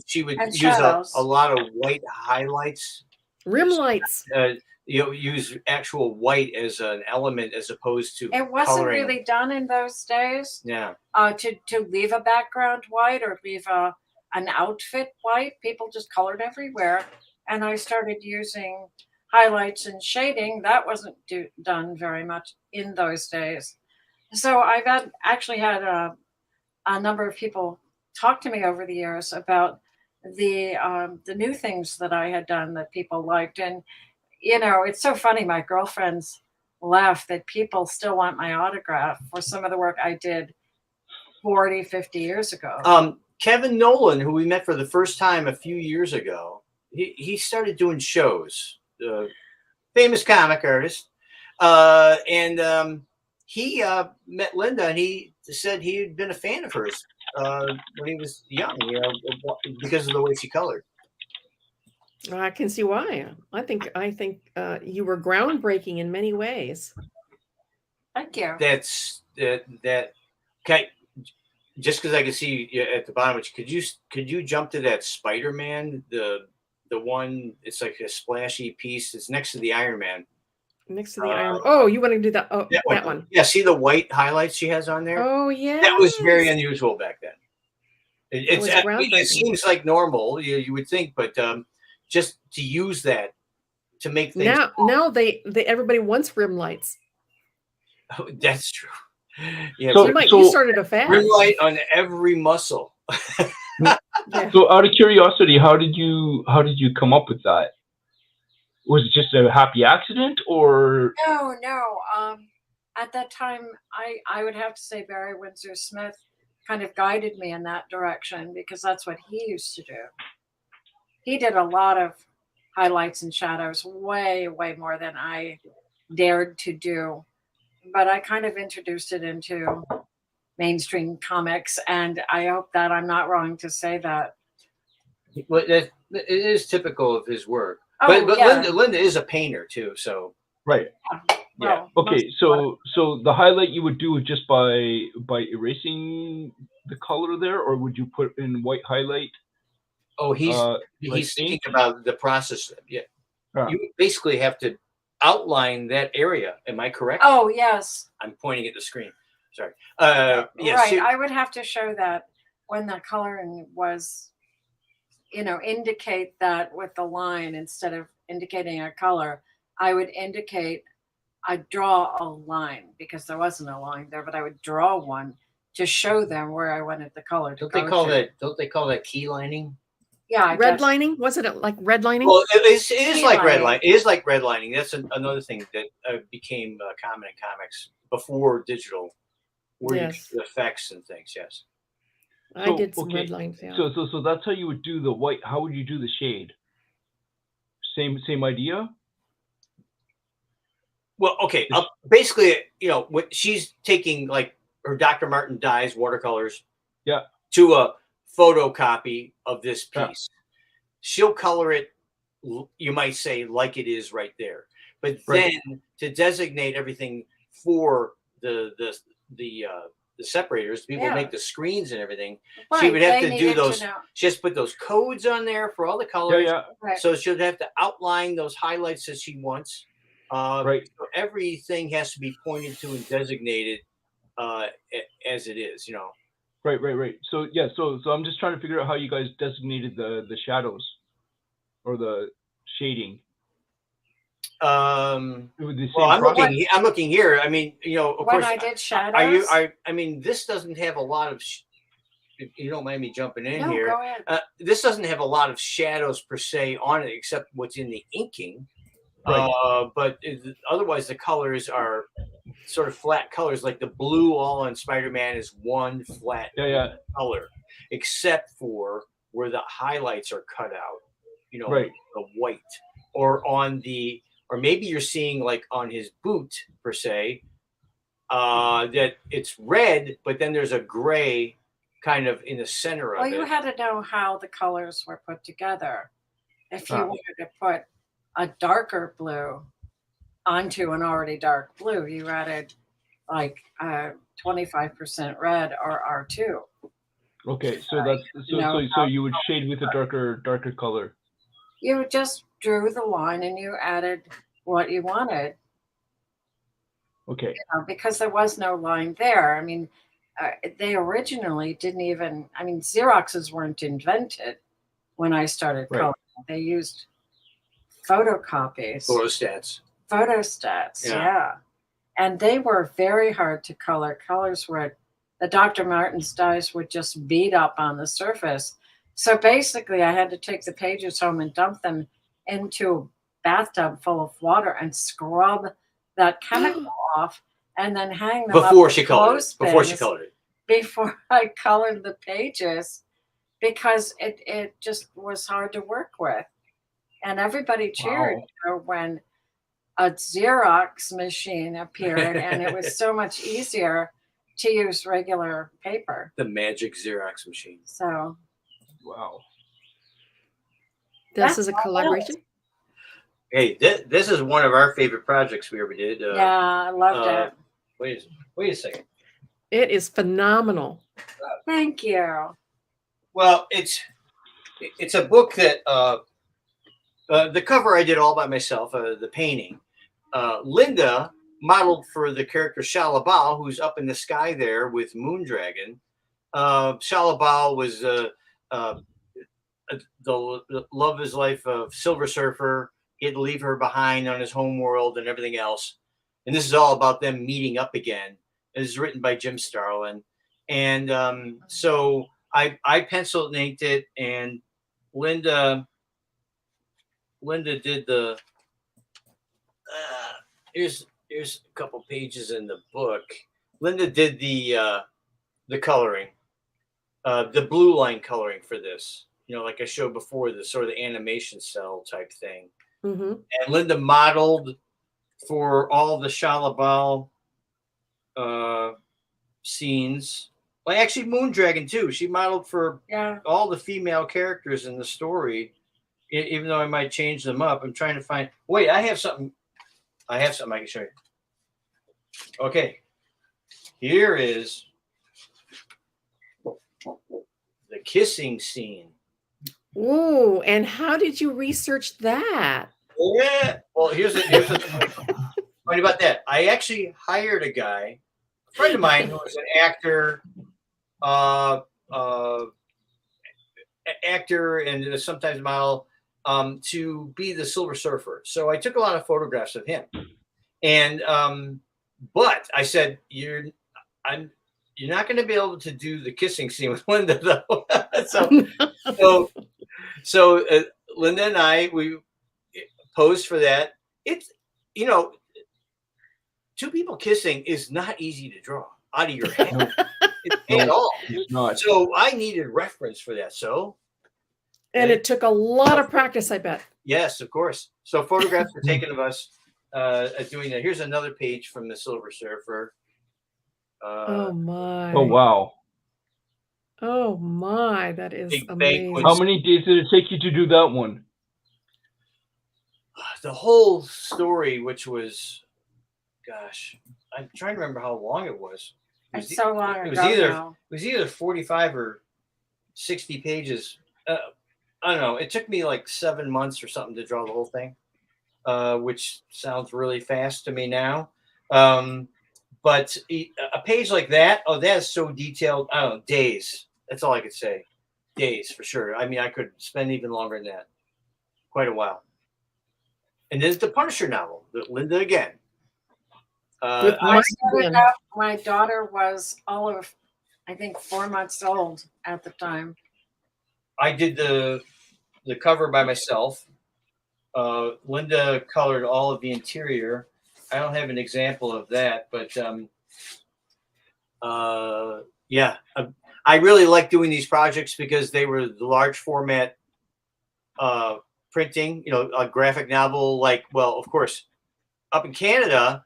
Speaker 7: she would use a lot of white highlights,
Speaker 6: rim lights.
Speaker 7: Use actual white as an element as opposed to
Speaker 9: it wasn't coloring. Really done in those days.
Speaker 7: Yeah.
Speaker 9: To leave a background white or leave an outfit white, people just colored everywhere, and I started using highlights and shading. That wasn't done very much in those days. So I've actually had a number of people talk to me over the years about the new things that I had done that people liked. And you know, it's so funny. My girlfriends laugh that people still want my autograph for some of the work I did 40, 50 years ago.
Speaker 7: Kevin Nolan, who we met for the first time a few years ago, he started doing shows. Famous comic artist, and he met Linda, and he said he had been a fan of hers when he was young, because of the way she colored.
Speaker 6: I can see why. I think you were groundbreaking in many ways.
Speaker 9: Thank you.
Speaker 7: That's that. Okay, just because I can see you at the bottom, could you jump to that Spiderman, the one? It's like a splashy piece. It's next to the Iron Man.
Speaker 6: Next to the Iron. Oh, you want to do that? Oh, that one.
Speaker 7: Yeah, see the white highlights she has on there?
Speaker 6: Oh, yeah.
Speaker 7: That was very unusual back then.
Speaker 6: It
Speaker 7: seems like normal, you would think, but just to use that to make things.
Speaker 6: Now they everybody wants rim lights.
Speaker 7: Oh, that's true. Yeah,
Speaker 6: so you started a fad.
Speaker 7: Rim light on every muscle.
Speaker 6: Yeah.
Speaker 8: So, out of curiosity, how did you come up with that? Was it just a happy accident, or
Speaker 9: no? At that time, I would have to say Barry Windsor Smith kind of guided me in that direction, because that's what he used to do. He did a lot of highlights and shadows, way more than I dared to do. But I kind of introduced it into mainstream comics, and I hope that I'm not wrong to say that.
Speaker 7: Well, it is typical of his work.
Speaker 9: Oh,
Speaker 7: but
Speaker 9: yeah.
Speaker 7: Linda is a painter too, so
Speaker 8: right?
Speaker 9: Yeah.
Speaker 8: Okay, so the highlight you would do is just by erasing the color there, or would you put in white highlight?
Speaker 7: Oh, he's thinking about the process. Yeah. You basically have to outline that area. Am I correct?
Speaker 9: Oh, yes.
Speaker 7: I'm pointing at the screen. Sorry.
Speaker 9: Right.
Speaker 7: So,
Speaker 9: I would have to show that when the coloring was, indicate that with the line instead of indicating a color. I would I'd draw a line, because there wasn't a line there, but I would draw one to show them where I wanted the color to
Speaker 7: don't
Speaker 9: go.
Speaker 7: Don't they call that key lining?
Speaker 9: Yeah,
Speaker 6: redlining. Was it like redlining?
Speaker 7: Well, it is like redlining. It is like redlining. That's another thing that became common in comics before digital, where you could do effects and things. Yes,
Speaker 6: I did some red lines. Yeah.
Speaker 8: So that's how you would do the white. How would you do the shade? Same idea.
Speaker 7: Well, okay. Basically, what she's taking, like her Dr. Martin dyes watercolors, to a photocopy of this piece. She'll color it, you might say, like it is right there. But then to designate everything for the separators, people make the screens and everything. Right. She would have to do those. She has to put those codes on there for all the colors.
Speaker 9: Right.
Speaker 7: So she'll have to outline those highlights that she wants. So everything has to be pointed to and designated as it is,
Speaker 8: Right. So so I'm just trying to figure out how you guys designated the shadows or the shading.
Speaker 7: I'm looking here. I mean, of
Speaker 9: when
Speaker 7: course,
Speaker 9: I did shadows.
Speaker 7: I mean, this doesn't have a lot of. If you don't mind me jumping in here,
Speaker 9: go ahead.
Speaker 7: This doesn't have a lot of shadows per se on it, except what's in the inking.
Speaker 8: Right.
Speaker 7: But otherwise, the colors are sort of flat colors, like the blue all on Spider-Man is one flat color, except for where the highlights are cut out, the white, or maybe you're seeing like on his boot per se, that it's red, but then there's a gray kind of in the center of it.
Speaker 9: Well, you had to know how the colors were put together. If you wanted to put a darker blue onto an already dark blue, you added like 25% red or R2.
Speaker 8: Okay, so that's so you would shade with a darker color.
Speaker 9: You just drew the line and you added what you wanted.
Speaker 8: Okay.
Speaker 9: Because there was no line there. I mean, they originally didn't even. I mean, Xeroxes weren't invented when I started coloring. They used photocopies. Photostats, yeah. And they were very hard to color. Colors were, the Dr. Martin's dyes would just beat up on the surface. So basically, I had to take the pages home and dump them into a bathtub full of water and scrub that chemical off, and then hang them
Speaker 7: before
Speaker 9: up
Speaker 7: she colored it. Before I colored the
Speaker 9: pages. because it just was hard to work with. And everybody cheered when a Xerox machine appeared, and it was so much easier to use regular paper.
Speaker 7: The magic Xerox machine.
Speaker 9: So,
Speaker 8: Wow.
Speaker 6: This is a collaboration.
Speaker 7: Hey, this is one of our favorite projects we ever did.
Speaker 9: yeah, I loved it.
Speaker 7: Wait a second.
Speaker 6: It is phenomenal.
Speaker 9: Thank you.
Speaker 7: Well, it's a book that the cover I did all by myself. The painting, Linda modeled for the character Shalabal, who's up in the sky there with Moondragon. Shalabal was the love of his life of Silver Surfer. He had to leave her behind on his home world and everything else. And this is all about them meeting up again. It was written by Jim Starlin. And so I penciled and inked it, and Linda did the here's a couple pages in the book. Linda did the coloring, the blue line coloring for this. You know, like I showed before, the sort of the animation cell type thing.
Speaker 6: Mm-hmm.
Speaker 7: And Linda modeled for all the Shalabal scenes. Well, actually, Moondragon too. She modeled for all the female characters in the story, even though I might change them up. I'm trying to find. Wait, I have something I can show you. Okay, here is the kissing scene.
Speaker 6: Ooh, and how did you research that?
Speaker 7: Yeah. Well, here's the funny about that. I actually hired a guy, a friend of mine who was an actor, and sometimes model, to be the Silver Surfer. So I took a lot of photographs of him, and but I said, you're not going to be able to do the kissing scene with Linda though. so Linda and I, we posed for that. It's, you know, two people kissing is not easy to draw out of your head at all.
Speaker 8: It's not.
Speaker 7: So I needed reference for that. So,
Speaker 6: And it took a lot of practice, I bet.
Speaker 7: yes, of course. So photographs were taken of us doing that. Here's another page from the Silver Surfer.
Speaker 6: Oh my.
Speaker 8: Oh, wow.
Speaker 6: Oh my, that is
Speaker 7: Big
Speaker 6: amazing.
Speaker 7: banquet.
Speaker 8: How many days did it take you to do that one?
Speaker 7: The whole story, which was, gosh, I'm trying to remember how long it was.
Speaker 9: It's so long
Speaker 7: It
Speaker 9: ago
Speaker 7: was either
Speaker 9: now.
Speaker 7: it was either 45 or 60 pages. I don't know. It took me like 7 months or something to draw the whole thing, which sounds really fast to me now. But a page like that, oh, that is so detailed. I don't know, days. That's all I could say. Days for sure. I mean, I could spend even longer than that. Quite a while. And there's the Punisher novel, Linda again.
Speaker 9: My daughter was all of, I think, 4 months old at the time.
Speaker 7: I did the cover by myself. Linda colored all of the interior. I don't have an example of that, but yeah, I really like doing these projects because they were the large format printing, you know, a graphic novel. Like, well, of course, up in Canada,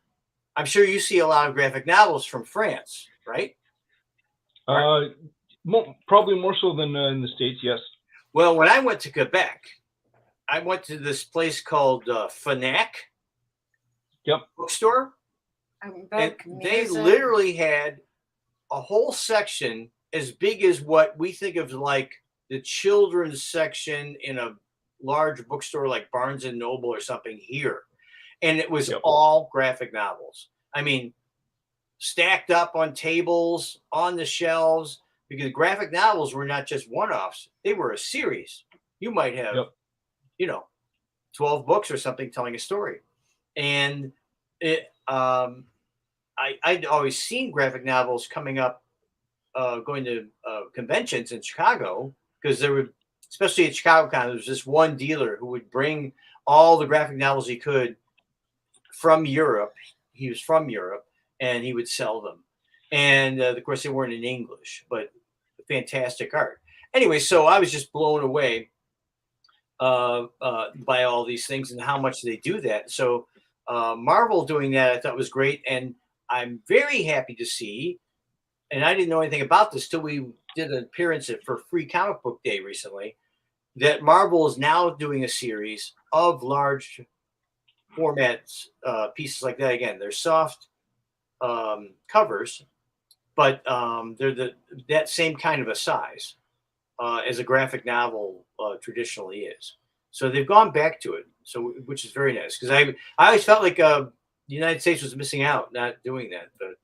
Speaker 7: I'm sure you see a lot of graphic novels from France, right?
Speaker 8: Probably more so than in the States, yes.
Speaker 7: Well, when I went to Quebec, I went to this place called Fnac.
Speaker 8: Yep.
Speaker 7: Bookstore. And they literally had a whole section as big as what we think of like the children's section in a large bookstore like Barnes and Noble or something here. And it was all graphic novels. I mean, stacked up on tables, on the shelves, because graphic novels were not just one-offs. They were a series. You might have, you know, 12 books or something telling a story. And it, I'd always seen graphic novels coming up, going to conventions in Chicago, because there would, especially at ChicagoCon, there was this one dealer who would bring all the graphic novels he could from Europe. He was from Europe, and he would sell them. And of course, they weren't in English, but fantastic art. anyway, so I was just blown away by all these things and how much they do that. So Marvel doing that, I thought was great, and I'm very happy to see. And I didn't know anything about this till we did an appearance for Free Comic Book Day recently. That Marvel is now doing a series of large formats pieces like that. Again, they're soft covers, but they're that same kind of a size as a graphic novel traditionally is. So they've gone back to it, so which is very nice, because I always felt like the United States was missing out not doing that. But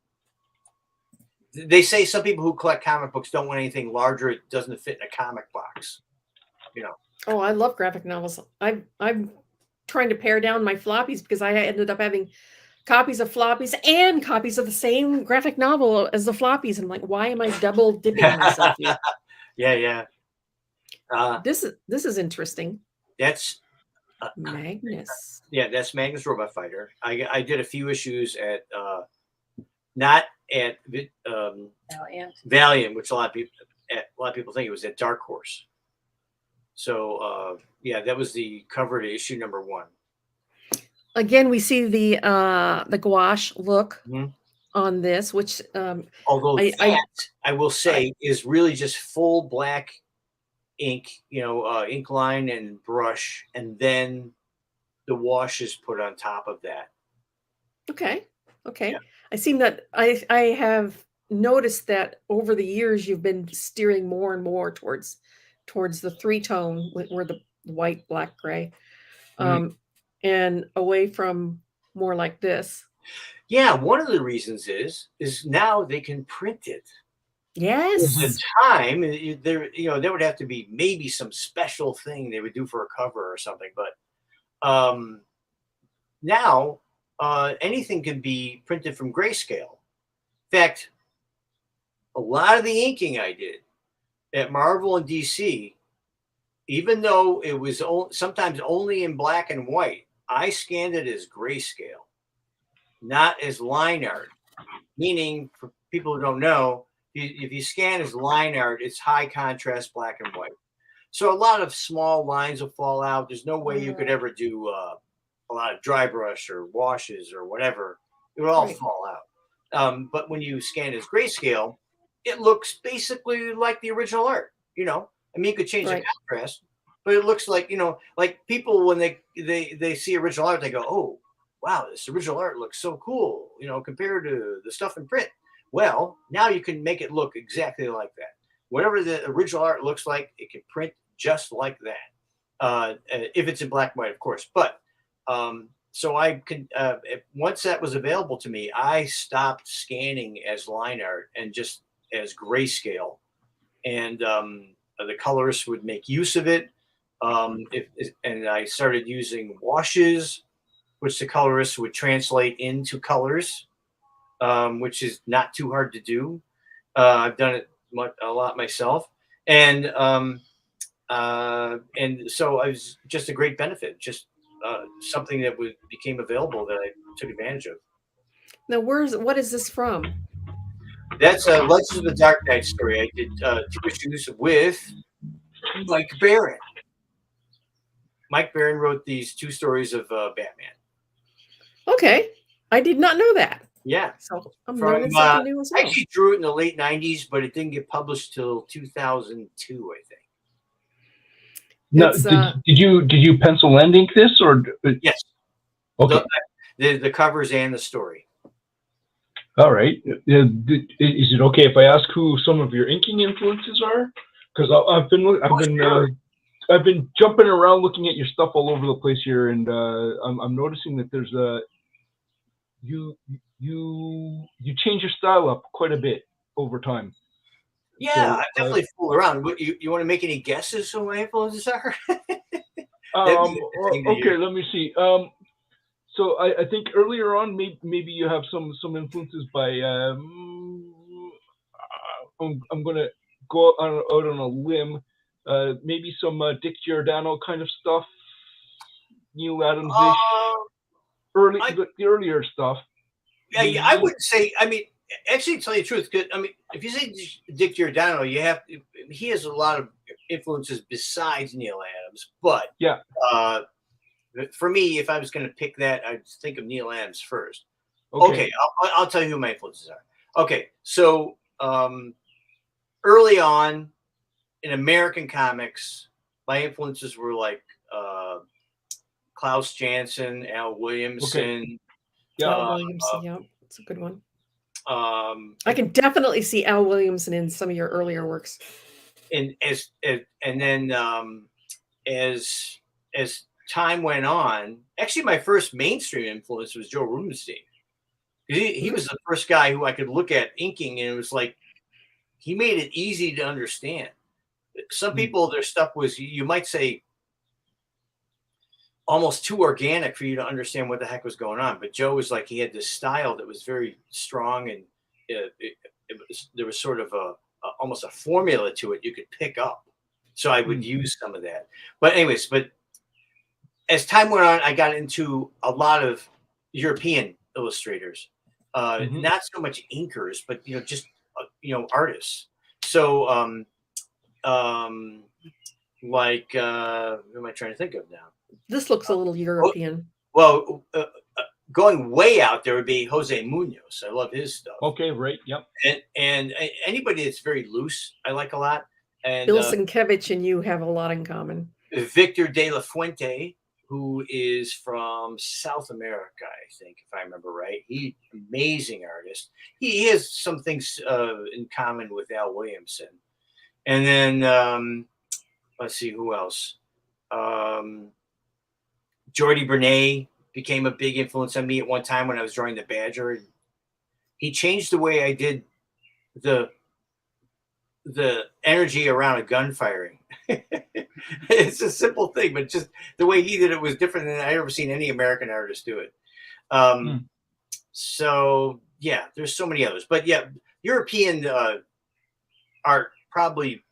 Speaker 7: they say some people who collect comic books don't want anything larger; it doesn't fit in a comic box. You know.
Speaker 6: Oh, I love graphic novels. I'm trying to pare down my floppies because I ended up having copies of floppies and copies of the same graphic novel as the floppies. I'm like, why am I double dipping myself here?
Speaker 7: Yeah.
Speaker 6: This is interesting.
Speaker 7: That's
Speaker 6: Magnus.
Speaker 7: Yeah, that's Magnus Robot Fighter. I did a few issues at not at Valiant, which a lot of people think it was at Dark Horse. So yeah, that was the cover to issue number 1.
Speaker 6: Again, we see the gouache look on this, which
Speaker 7: although I will say is really just full black ink, ink line and brush, and then the wash is put on top of that.
Speaker 6: Okay.
Speaker 7: Yeah.
Speaker 6: I seem that I have noticed that over the years you've been steering more and more towards the 3-tone, where the white, black, gray, and away from more like this.
Speaker 7: Yeah, one of the reasons is now they can print it.
Speaker 6: Yes.
Speaker 7: At the time, there would have to be maybe some special thing they would do for a cover or something, but now anything can be printed from grayscale. In fact, a lot of the inking I did at Marvel and DC, even though it was sometimes only in black and white, I scanned it as grayscale, not as line art. Meaning, for people who don't know, if you scan as line art, it's high contrast black and white. So a lot of small lines will fall out. There's no way you could ever do a lot of dry brush or washes or whatever. It would all fall out. But when you scan as grayscale, it looks basically like the original art. You could change the contrast, but it looks like, like people when they see original art, they go, oh, wow, this original art looks so cool, compared to the stuff in print. Well, now you can make it look exactly like that. Whatever the original art looks like, it can print just like that. If it's in black and white, of course. But so I could, once that was available to me, I stopped scanning as line art and just as grayscale. And the colorist would make use of it. And I started using washes, which the colorist would translate into colors, which is not too hard to do. I've done it a lot myself, and so I was just a great benefit, just something that became available that I took advantage of.
Speaker 6: Now, what is this from?
Speaker 7: That's Legends of the Dark Knight story. I did 2 issues with Mike Baron. Mike Baron wrote these 2 stories of Batman.
Speaker 6: Okay, I did not know that.
Speaker 7: Yeah,
Speaker 6: so I'm learning something new as well.
Speaker 7: I actually drew it in the late '90s, but it didn't get published till 2002, I think.
Speaker 8: No, did you pencil and ink this, or
Speaker 7: yes?
Speaker 8: Okay.
Speaker 7: The covers and the story.
Speaker 8: All right. Is it okay if I ask who some of your inking influences are? Because I've been jumping around looking at your stuff all over the place here, and I'm noticing that there's you change your style up quite a bit over time.
Speaker 7: Yeah, so, I definitely fool around. What, you want to make any guesses who my influences are?
Speaker 8: Okay, let me see. So I think earlier on, maybe you have some influences by. I'm gonna go out on a limb. Maybe some Dick Giordano kind of stuff. Neil Adams-ish. The earlier stuff.
Speaker 7: Yeah, I wouldn't say. I mean, actually, to tell you the truth, good. I mean, if you say Dick Giordano, he has a lot of influences besides Neil Adams. But
Speaker 8: Yeah.
Speaker 7: For me, if I was going to pick that, I'd think of Neil Adams first.
Speaker 8: Okay.
Speaker 7: I'll tell you who my influences are. Okay, so early on in American comics, my influences were like Klaus Janson, Al Williamson.
Speaker 8: Okay. Yeah.
Speaker 6: Al Williamson, yeah, it's a good one. I can definitely see Al Williamson in some of your earlier works.
Speaker 7: And then as time went on, actually my first mainstream influence was Joe Rubenstein. He was the first guy who I could look at inking, and it was like he made it easy to understand. Some people, their stuff was, you might say, almost too organic for you to understand what the heck was going on. But Joe was like, he had this style that was very strong, and there was sort of almost a formula to it you could pick up. So I would use some of that. But anyways, as time went on, I got into a lot of European illustrators, not so much inkers, but just artists. So like who am I trying to think of now? This
Speaker 6: looks a little European.
Speaker 7: Going way out there would be Jose Munoz. I love his stuff.
Speaker 8: Okay, right. Yep.
Speaker 7: And anybody that's very loose, I like a lot. And
Speaker 6: Bill Sienkiewicz and you have a lot in common.
Speaker 7: Victor de la Fuente, who is from South America, I think, if I remember right. He's an amazing artist. He has some things in common with Al Williamson. And then let's see who else. Jordi Bernay became a big influence on me at one time when I was drawing the Badger. He changed the way I did the energy around a gun firing. It's a simple thing, but just the way he did it was different than I ever seen any American artist do it. So yeah, there's so many others, but yeah, European art probably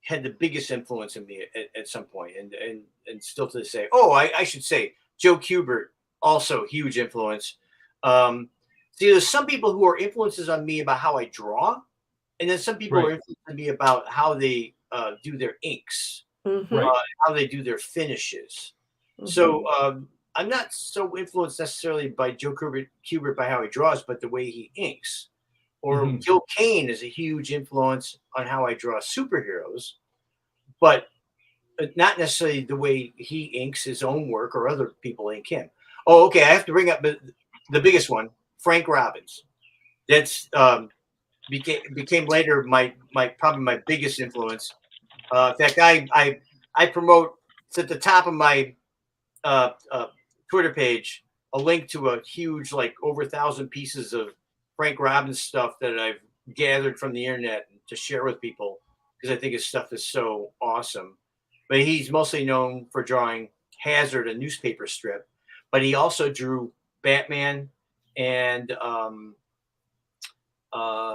Speaker 7: had the biggest influence on me at some point, and still to this day. Oh, I should say Joe Kubert, also huge influence. See, there's some people who are influences on me about how I draw, and then some people are influencing me about how they do their inks, how they do their finishes. So I'm not so influenced necessarily by Joe Kubert by how he draws, but the way he inks. Or Gil Kane is a huge influence on how I draw superheroes, but not necessarily the way he inks his own work or other people ink him. Oh, okay. I have to bring up the biggest one, Frank Robbins. That's became later probably my biggest influence. In fact, I promote, it's at the top of my Twitter page, a link to a huge, like over 1,000 pieces of Frank Robbins stuff that I've gathered from the internet to share with people, because I think his stuff is so awesome. But he's mostly known for drawing Hazard, a newspaper strip, but he also drew Batman and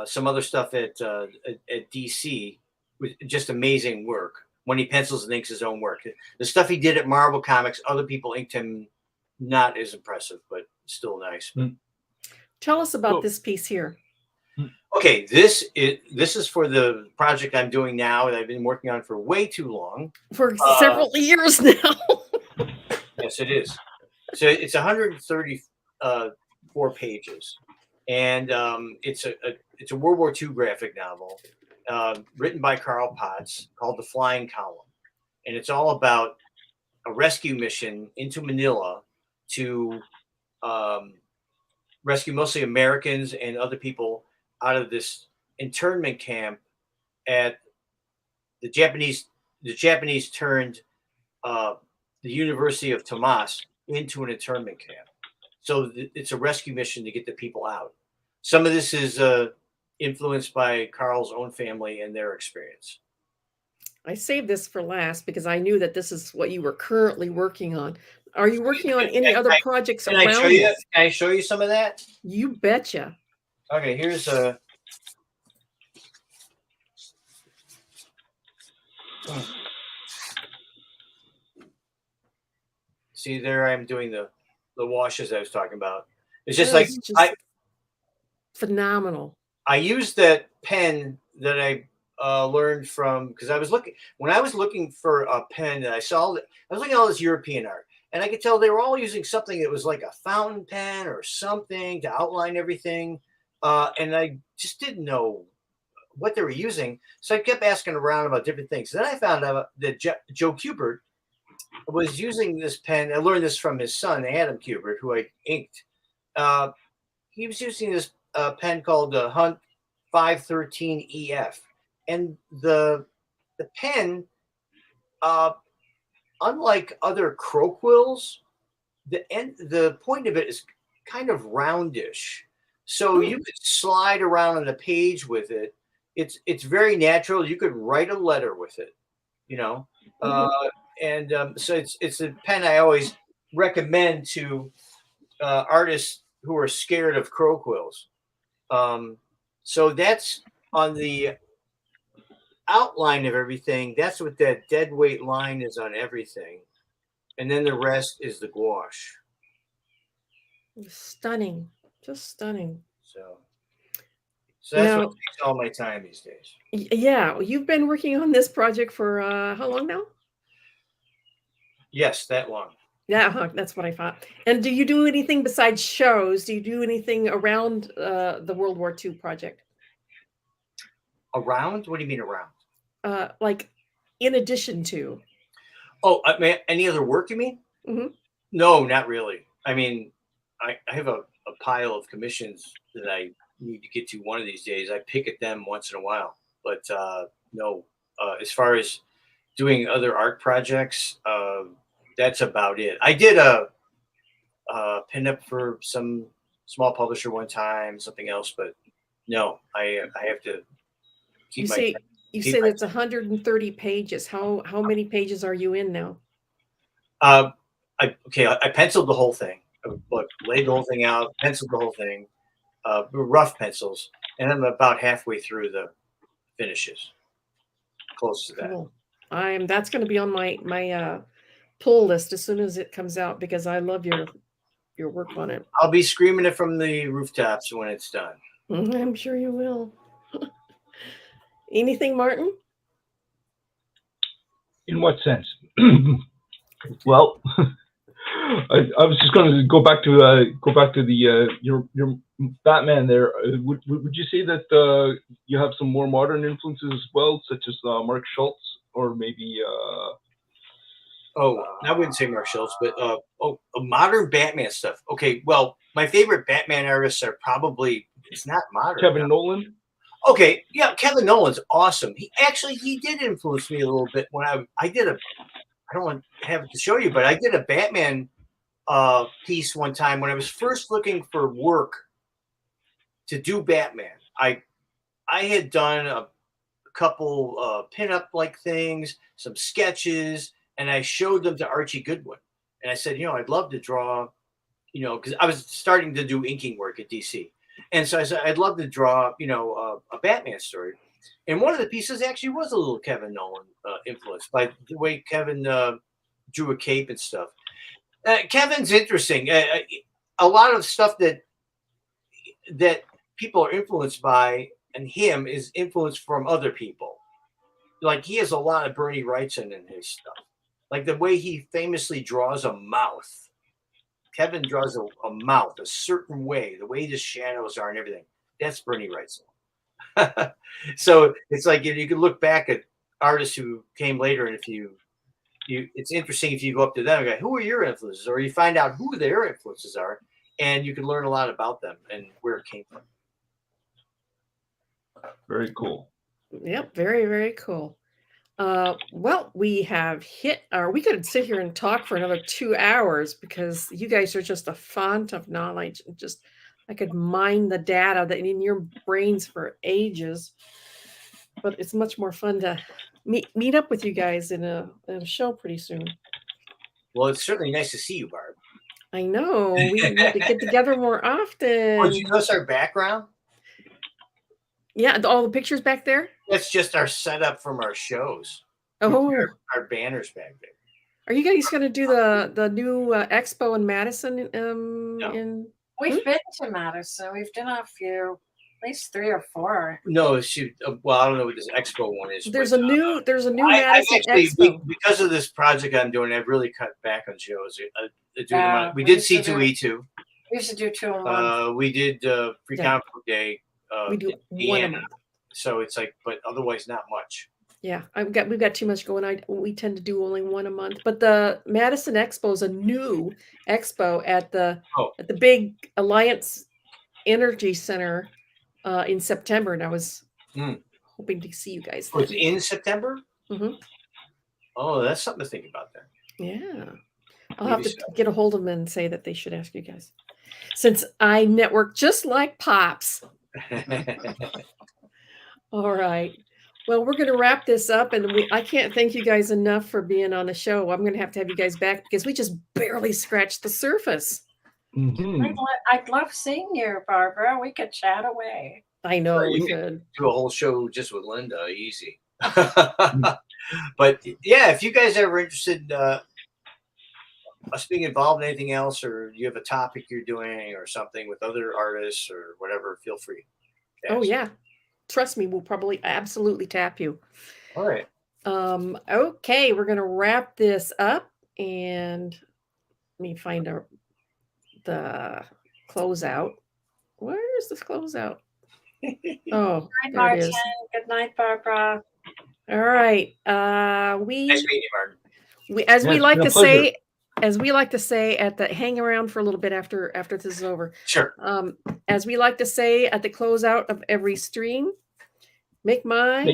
Speaker 7: some other stuff at DC with just amazing work. When he pencils and inks his own work, the stuff he did at Marvel Comics, other people inked him, not as impressive, but still nice.
Speaker 6: Tell us about this piece here.
Speaker 7: Okay, this is for the project I'm doing now that I've been working on for way too long.
Speaker 6: For several years now.
Speaker 7: Yes, it is. So it's 134 pages, and it's a World War II graphic novel written by Carl Potts called The Flying Column, and it's all about a rescue mission into Manila to rescue mostly Americans and other people out of this internment camp at the Japanese turned the University of Tomas into an internment camp. So it's a rescue mission to get the people out. Some of this is influenced by Carl's own family and their experience.
Speaker 6: I saved this for last because I knew that this is what you were currently working on. Are you working on any other projects around this?
Speaker 7: Can I show you some of that?
Speaker 6: You betcha.
Speaker 7: Okay, here's a. See, there I'm doing the washes I was talking about. It's just
Speaker 6: Phenomenal.
Speaker 7: I used that pen that I learned from, because I was looking for a pen, and I was looking at all this European art, and I could tell they were all using something that was like a fountain pen or something to outline everything, and I just didn't know what they were using, so I kept asking around about different things. Then I found out that Joe Kubert was using this pen. I learned this from his son, Adam Kubert, who I inked. He was using this pen called Hunt 513 EF, and the pen, unlike other crow quills, the point of it is kind of roundish, so you could slide around on the page with it. It's very natural. You could write a letter with it, you know. So it's a pen I always recommend to artists who are scared of crow quills. So that's on the outline of everything. That's what that dead weight line is on everything, and then the rest is the gouache.
Speaker 6: Stunning, just stunning.
Speaker 7: So that's
Speaker 6: Now,
Speaker 7: what takes all my time these days.
Speaker 6: Yeah, you've been working on this project for how long now?
Speaker 7: Yes, that long.
Speaker 6: Yeah, that's what I thought. And do you do anything besides shows? Do you do anything around the World War II project?
Speaker 7: Around? What do you mean around?
Speaker 6: Like in addition to?
Speaker 7: Oh, any other work you mean? No, not really. I mean, I have a pile of commissions that I need to get to one of these days. I pick at them once in a while, but no. As far as doing other art projects, that's about it. I did a pinup for some small publisher one time, something else, but no, I have to keep
Speaker 6: You say that's 130 pages. How many pages are you in now?
Speaker 7: I penciled the whole thing. Laid the whole thing out, penciled the whole thing, rough pencils, and I'm about halfway through the finishes. Close to that.
Speaker 6: Cool. That's going to be on my pull list as soon as it comes out, because I love your work on it.
Speaker 7: I'll be screaming it from the rooftops when it's done.
Speaker 6: I'm sure you will. Anything, Martin?
Speaker 8: In what sense? Well, I was just going to go back to the your Batman there. Would you say that you have some more modern influences as well, such as Mark Schultz, or maybe?
Speaker 7: I wouldn't say Mark Schultz, but modern Batman stuff. Okay, well, my favorite Batman artists are probably, it's not modern.
Speaker 8: Kevin Nolan.
Speaker 7: Okay, yeah, Kevin Nolan's awesome. He did influence me a little bit when I did I don't want to have it to show you, but I did a Batman piece one time when I was first looking for work to do Batman. I had done a couple pinup like things, some sketches, and I showed them to Archie Goodwin. And I said, I'd love to draw, because I was starting to do inking work at DC. And so I said, I'd love to draw, a Batman story. And one of the pieces actually was a little Kevin Nolan influence by the way Kevin drew a cape and stuff. Kevin's interesting. A lot of stuff that people are influenced by, and him is influenced from other people. Like he has a lot of Bernie Wrightson in his stuff. Like the way he famously draws a mouth. Kevin draws a mouth a certain way, the way the shadows are and everything. That's Bernie Wrightson. So it's like you can look back at artists who came later, and if you it's interesting if you go up to them and go, who are your influences? Or you find out who their influences are, and you can learn a lot about them and where it came from.
Speaker 8: Very cool.
Speaker 6: Yep, very, very cool. Well, we have hit we could sit here and talk for another 2 hours, because you guys are just a font of knowledge. I could mine the data that in your brains for ages, but it's much more fun to meet up with you guys in a show pretty soon.
Speaker 7: Well, it's certainly nice to see you, Barb.
Speaker 6: I know. We need to get together more often.
Speaker 7: Oh, did you notice our background?
Speaker 6: Yeah, all the pictures back there?
Speaker 7: That's just our setup from our shows.
Speaker 6: Oh,
Speaker 7: our banners back there.
Speaker 6: Are you guys going to do the new expo in Madison?
Speaker 9: We've been to Madison. We've done a few, at least 3 or 4.
Speaker 7: No, shoot. Well, I don't know what this expo one is.
Speaker 6: There's
Speaker 7: but,
Speaker 6: a new
Speaker 7: I've
Speaker 6: Madison
Speaker 7: actually,
Speaker 6: Expo.
Speaker 7: because of this project I'm doing, I've really cut back on shows. We
Speaker 9: we
Speaker 7: did
Speaker 9: used to do-
Speaker 7: C2E2.
Speaker 9: We used to do 2 a month.
Speaker 7: We did Free
Speaker 6: Yeah.
Speaker 7: Comic Book Day.
Speaker 6: We do
Speaker 7: in
Speaker 6: one a
Speaker 7: Indiana.
Speaker 6: month.
Speaker 7: So it's like, but otherwise not much.
Speaker 6: Yeah, we've got too much going on. We tend to do only one a month. But the Madison Expo is a new expo at the big Alliance Energy Center in September, and I was hoping to see you guys.
Speaker 7: Oh, it's in September?
Speaker 6: Mm-hmm.
Speaker 7: Oh, that's something to think about then.
Speaker 6: Yeah. I'll have to get a hold of them and say that they should ask you guys. Since I network just like Pops. All right. Well, we're going to wrap this up, and I can't thank you guys enough for being on the show. I'm going to have you guys back because we just barely scratched the surface.
Speaker 8: Mm-hmm.
Speaker 9: I'd love seeing you, Barbara. We could chat away.
Speaker 6: I know
Speaker 7: you
Speaker 6: we
Speaker 7: could
Speaker 6: could
Speaker 7: do a whole show just with Linda, easy. But yeah, if you guys are interested us being involved in anything else, or you have a topic you're doing or something with other artists or whatever, feel free.
Speaker 6: Oh yeah, trust me, we'll probably absolutely tap you.
Speaker 7: All right.
Speaker 6: Okay, we're gonna wrap this up, and let me find the closeout. Where is this closeout? Oh,
Speaker 9: Good night,
Speaker 6: there it
Speaker 9: Martin.
Speaker 6: is.
Speaker 9: Good night, Barbara.
Speaker 6: All right.
Speaker 7: Nice meeting you, Martin.
Speaker 6: As we like to say at the hang around for a little bit after this is over.
Speaker 7: Sure.
Speaker 6: As we like to say at the closeout of every stream, make mine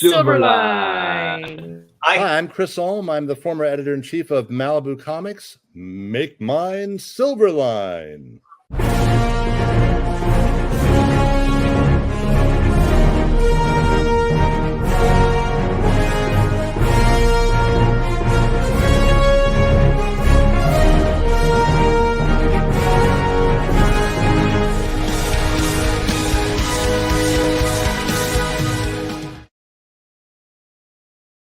Speaker 6: Silverline.
Speaker 10: Hi, I'm Chris Ulm. I'm the former editor-in-chief of Malibu Comics. Make mine Silverline.